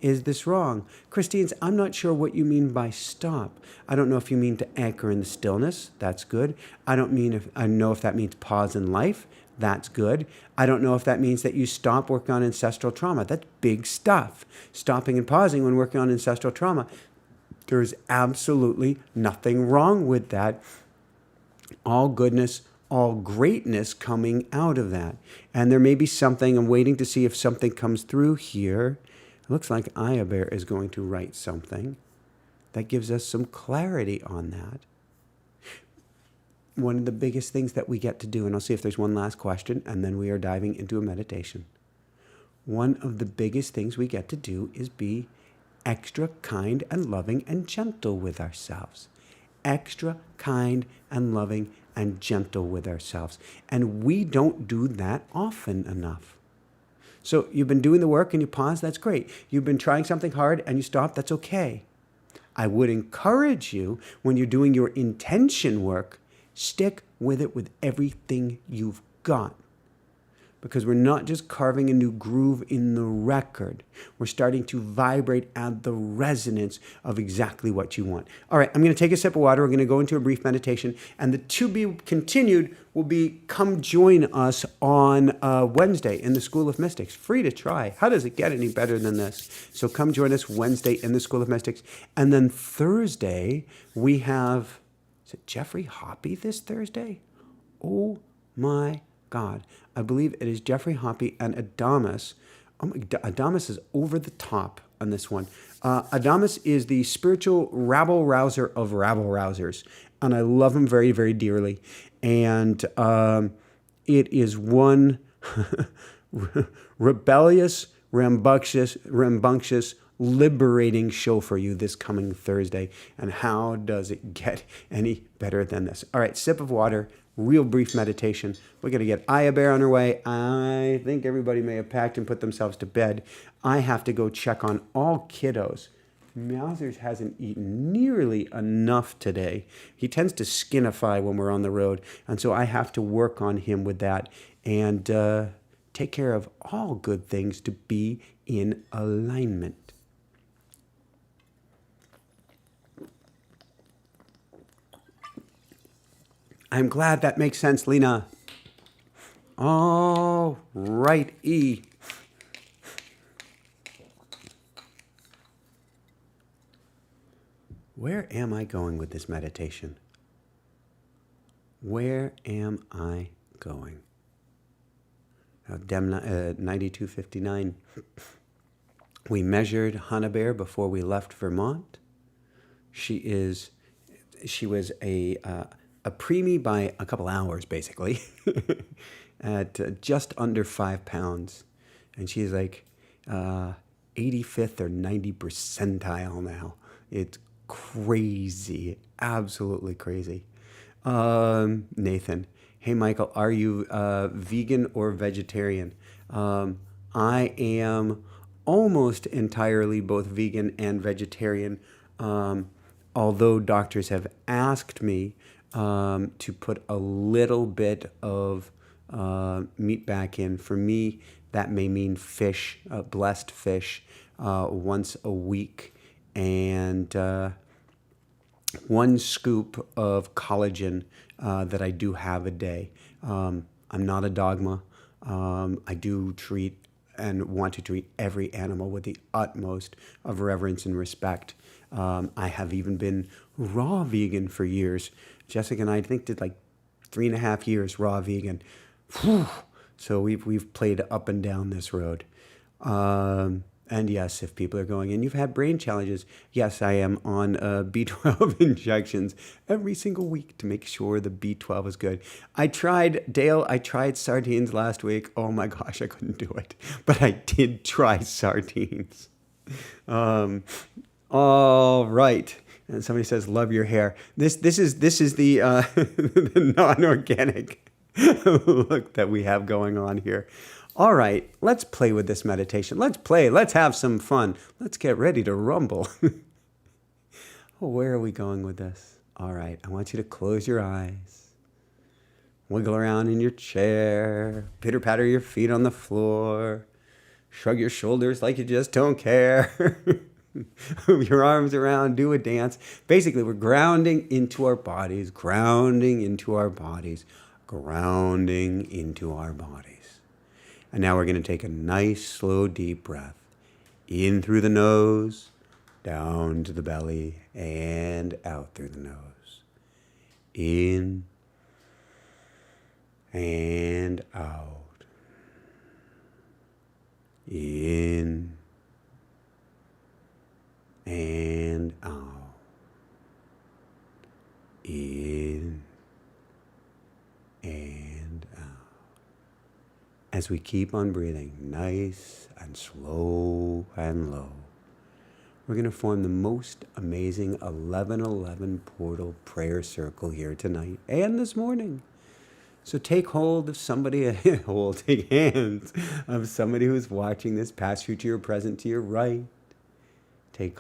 Is this wrong? Christine's, I'm not sure what you mean by stop. I don't know if you mean to anchor in the stillness. That's good. I don't know if that means pause in life. That's good. I don't know if that means that you stop working on ancestral trauma. That's big stuff. Stopping and pausing when working on ancestral trauma. There's absolutely nothing wrong with that. All goodness, all greatness coming out of that. And there may be something, I'm waiting to see if something comes through here. It looks like Aya Bear is going to write something that gives us some clarity on that. One of the biggest things that we get to do, and I'll see if there's one last question, and then we are diving into a meditation. One of the biggest things we get to do is be extra kind and loving and gentle with ourselves. Extra kind and loving and gentle with ourselves. And we don't do that often enough. So you've been doing the work and you pause, that's great. You've been trying something hard and you stop, that's okay. I would encourage you, when you're doing your intention work, stick with it with everything you've got. Because we're not just carving a new groove in the record. We're starting to vibrate at the resonance of exactly what you want. All right, I'm going to take a sip of water. We're going to go into a brief meditation. And the to be continued will be come join us on Wednesday in the School of Mystics. Free to try. How does it get any better than this? So come join us Wednesday in the School of Mystics. And then Thursday, we have, is it Jeffrey Hoppy this Thursday? Oh my God. I believe it is Jeffrey Hoppy and Adamus. Adamus is over the top on this one. Adamus is the spiritual rabble-rouser of rabble-rousers. And I love him very, very dearly. And it is one rebellious, rambunctious, liberating show for you this coming Thursday. And how does it get any better than this? All right, sip of water. Real brief meditation. We're going to get Aya Bear on her way. I think everybody may have packed and put themselves to bed. I have to go check on all kiddos. Mousers hasn't eaten nearly enough today. He tends to skinify when we're on the road, and so I have to work on him with that and take care of all good things to be in alignment. I'm glad that makes sense, Lena. All right, E. Where am I going with this meditation? Where am I going? Dem 9259. We measured Hannah Bear before we left Vermont. She was a preemie by a couple hours, basically, at just under 5 pounds. And she's like 85th or 90th percentile now. It's crazy, absolutely crazy. Nathan, hey, Michael, are you vegan or vegetarian? I am almost entirely both vegan and vegetarian, although doctors have asked me to put a little bit of meat back in. For me, that may mean fish, blessed fish, once a week, and 1 scoop of collagen that I do have a day. I'm not a dogma. I do treat and want to treat every animal with the utmost of reverence and respect. I have even been raw vegan for years. Jessica and I think did like 3.5 years raw vegan. Whew. So we've played up and down this road. And yes, if people are going, and you've had brain challenges, yes, I am on B12 injections every single week to make sure the B12 is good. I tried sardines last week. Oh my gosh, I couldn't do it. But I did try sardines. All right. And somebody says, love your hair. This is the, the non-organic look that we have going on here. All right, let's play with this meditation. Let's play. Let's have some fun. Let's get ready to rumble. Oh, where are we going with this? All right, I want you to close your eyes. Wiggle around in your chair. Pitter-patter your feet on the floor. Shrug your shoulders like you just don't care. Move your arms around, do a dance. Basically, we're grounding into our bodies, grounding into our bodies, grounding into our bodies. And now we're going to take a nice, slow, deep breath. In through the nose, down to the belly, and out through the nose. In and out. In and out. In and out. As we keep on breathing nice and slow and low, we're going to form the most amazing 1111 portal prayer circle here tonight and this morning. So take hold of somebody, take hands of somebody who's watching this, past, future, or present to your right. Take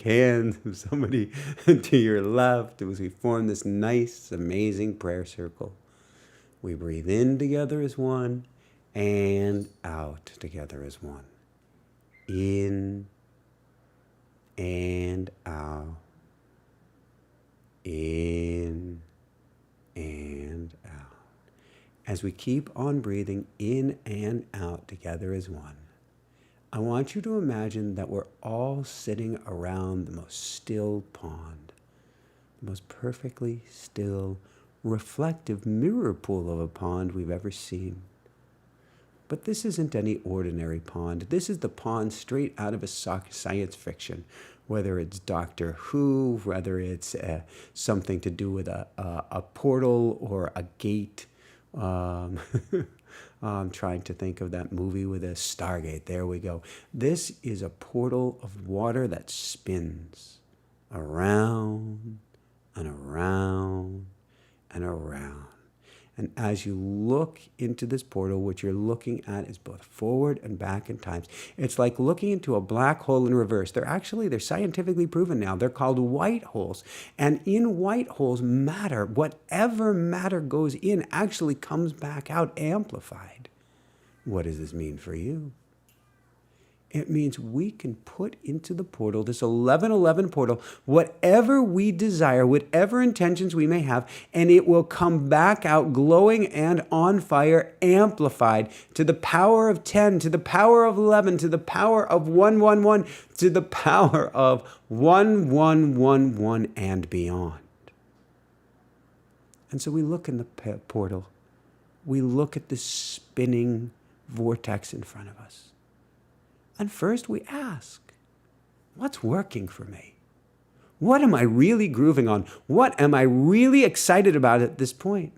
hands of somebody to your left as we form this nice, amazing prayer circle. We breathe in together as one and out together as one. In and out. In and out. As we keep on breathing in and out together as one, I want you to imagine that we're all sitting around the most still pond, the most perfectly still, reflective mirror pool of a pond we've ever seen. But this isn't any ordinary pond. This is the pond straight out of a science fiction, whether it's Doctor Who, whether it's something to do with a portal or a gate. I'm trying to think of that movie with a Stargate. There we go. This is a portal of water that spins around and around and around. And as you look into this portal, what you're looking at is both forward and back in times. It's like looking into a black hole in reverse. They're scientifically proven now. They're called white holes. And in white holes, matter, whatever matter goes in, actually comes back out amplified. What does this mean for you? It means we can put into the portal, this 1111 portal, whatever we desire, whatever intentions we may have, and it will come back out glowing and on fire, amplified to the power of 10, to the power of 11, to the power of 111, to the power of 1111 and beyond. And so we look in the portal. We look at this spinning vortex in front of us. And first we ask, what's working for me? What am I really grooving on? What am I really excited about at this point?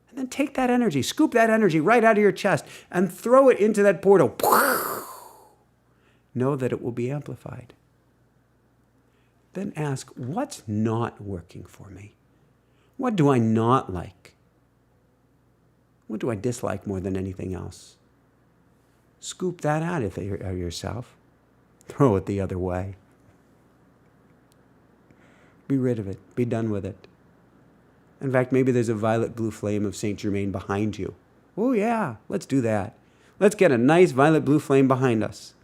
And then take that energy, scoop that energy right out of your chest and throw it into that portal. Know that it will be amplified. Then ask, what's not working for me? What do I not like? What do I dislike more than anything else? Scoop that out of yourself. Throw it the other way. Be rid of it. Be done with it. In fact, maybe there's a violet blue flame of Saint Germain behind you. Oh yeah, let's do that. Let's get a nice violet blue flame behind us.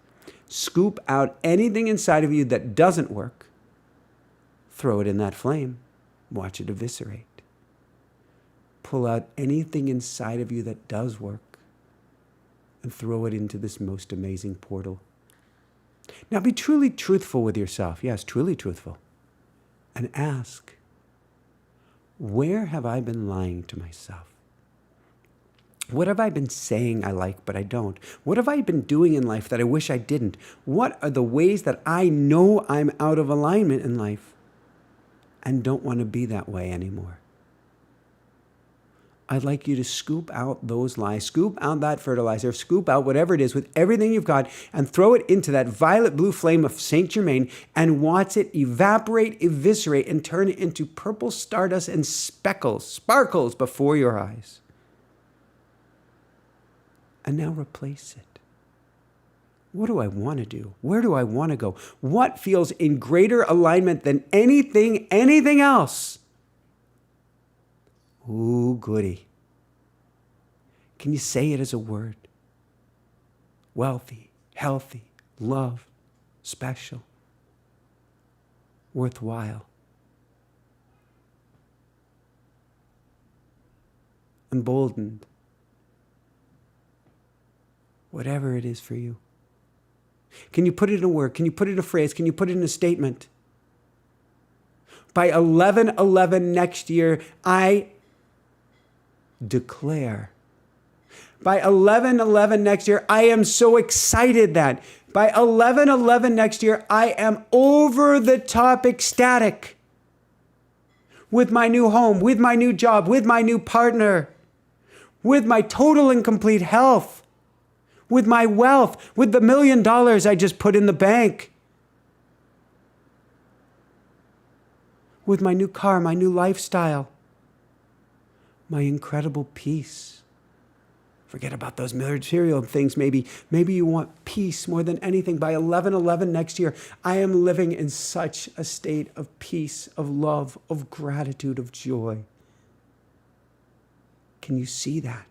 Scoop out anything inside of you that doesn't work. Throw it in that flame. Watch it eviscerate. Pull out anything inside of you that does work and throw it into this most amazing portal. Now be truly truthful with yourself. Yes, truly truthful. And ask, where have I been lying to myself? What have I been saying I like but I don't? What have I been doing in life that I wish I didn't? What are the ways that I know I'm out of alignment in life and don't want to be that way anymore? I'd like you to scoop out those lies, scoop out that fertilizer, scoop out whatever it is with everything you've got and throw it into that violet blue flame of Saint Germain and watch it evaporate, eviscerate, and turn it into purple stardust and sparkles before your eyes. And now replace it. What do I want to do? Where do I want to go? What feels in greater alignment than anything else? Ooh, goody. Can you say it as a word? Wealthy, healthy, love, special, worthwhile, emboldened, whatever it is for you. Can you put it in a word? Can you put it in a phrase? Can you put it in a statement? By 11/11 next year, I declare. By 11/11 next year, I am so excited that by 11/11 next year, I am over the top ecstatic with my new home, with my new job, with my new partner, with my total and complete health, with my wealth, with the $1 million I just put in the bank, with my new car, my new lifestyle, my incredible peace. Forget about those material things. Maybe you want peace more than anything. By 11/11 next year, I am living in such a state of peace, of love, of gratitude, of joy. Can you see that?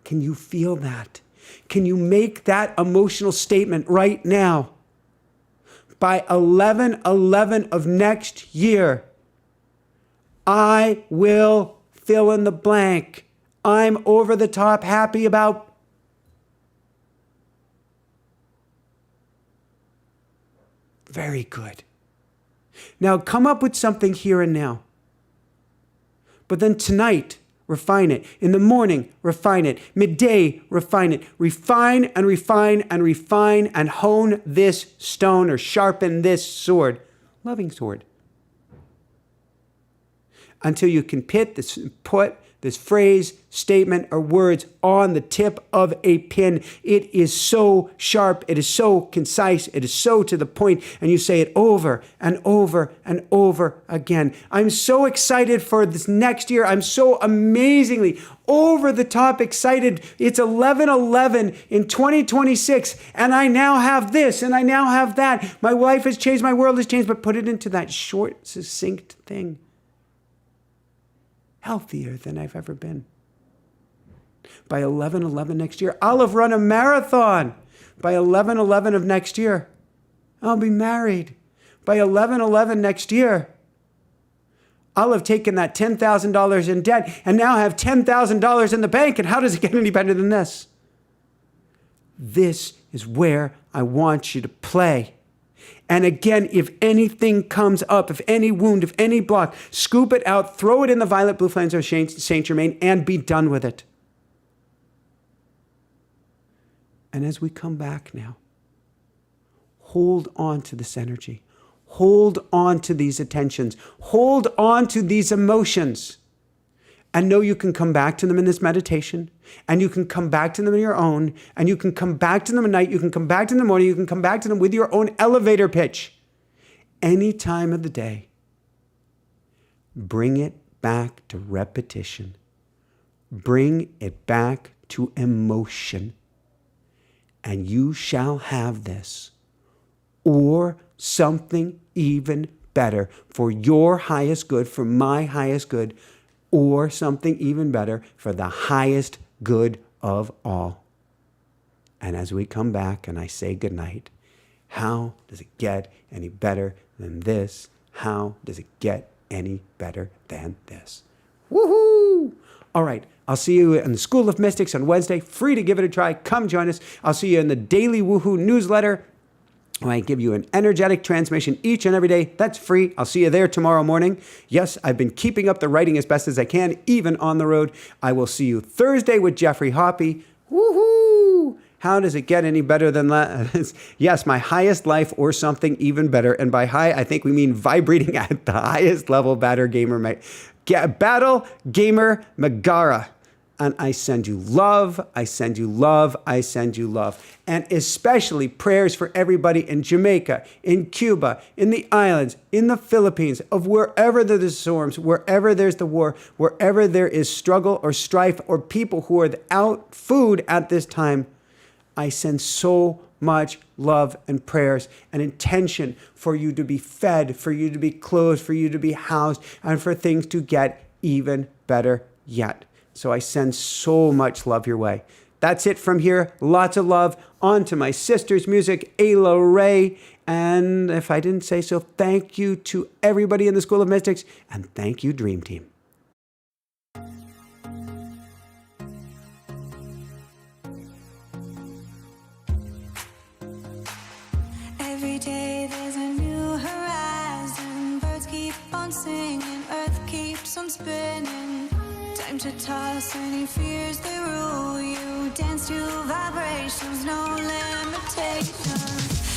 Can you feel that? Can you make that emotional statement right now? By 11/11 of next year, I will fill in the blank. I'm over the top happy about. Very good. Now come up with something here and now. But then tonight, refine it. In the morning, refine it. Midday, refine it. Refine and refine and refine and hone this stone or sharpen this sword. Loving sword. Until you can put this phrase, statement, or words on the tip of a pin. It is so sharp, it is so concise, it is so to the point, and you say it over and over and over again. I'm so excited for this next year. I'm so amazingly over the top excited. It's 11/11 in 2026, and I now have this, and I now have that. My life has changed, my world has changed, but put it into that short, succinct thing. Healthier than I've ever been. By 11/11 next year, I'll have run a marathon. By 11/11 of next year, I'll be married. By 11/11 next year, I'll have taken that $10,000 in debt and now have $10,000 in the bank. And how does it get any better than this? This is where I want you to play. And again, if anything comes up, if any wound, if any block, scoop it out, throw it in the violet blue flames of Saint Germain, and be done with it. And as we come back now, hold on to this energy. Hold on to these attentions. Hold on to these emotions. And know you can come back to them in this meditation, and you can come back to them in your own, and you can come back to them at night, you can come back to them in the morning, you can come back to them with your own elevator pitch. Any time of the day, bring it back to repetition. Bring it back to emotion. And you shall have this, or something even better for your highest good, for my highest good, or something even better for the highest good of all. And as we come back and I say goodnight, how does it get any better than this? How does it get any better than this? Woohoo! All right, I'll see you in the School of Mystics on Wednesday. Free to give it a try. Come join us. I'll see you in the Daily Woohoo newsletter. I give you an energetic transmission each and every day. That's free. I'll see you there tomorrow morning. Yes, I've been keeping up the writing as best as I can, even on the road. I will see you Thursday with Jeffrey Hoppy. Woohoo! How does it get any better than that? Yes, my highest life or something even better. And by high, I think we mean vibrating at the highest level. Battle Gamer Megara. And I send you love, I send you love, I send you love. And especially prayers for everybody in Jamaica, in Cuba, in the islands, in the Philippines, of wherever there's the storms, wherever there's the war, wherever there is struggle or strife or people who are without food at this time. I send so much love and prayers and intention for you to be fed, for you to be clothed, for you to be housed, and for things to get even better yet. So I send so much love your way. That's it from here. Lots of love. On to my sister's music, Ayla Ray. And if I didn't say so, thank you to everybody in the School of Mystics, and thank you, Dream Team. Every day there's a new horizon. Birds keep on singing, earth keeps on spinning. Time to toss any fears that rule you. Dance to vibrations, no limitations.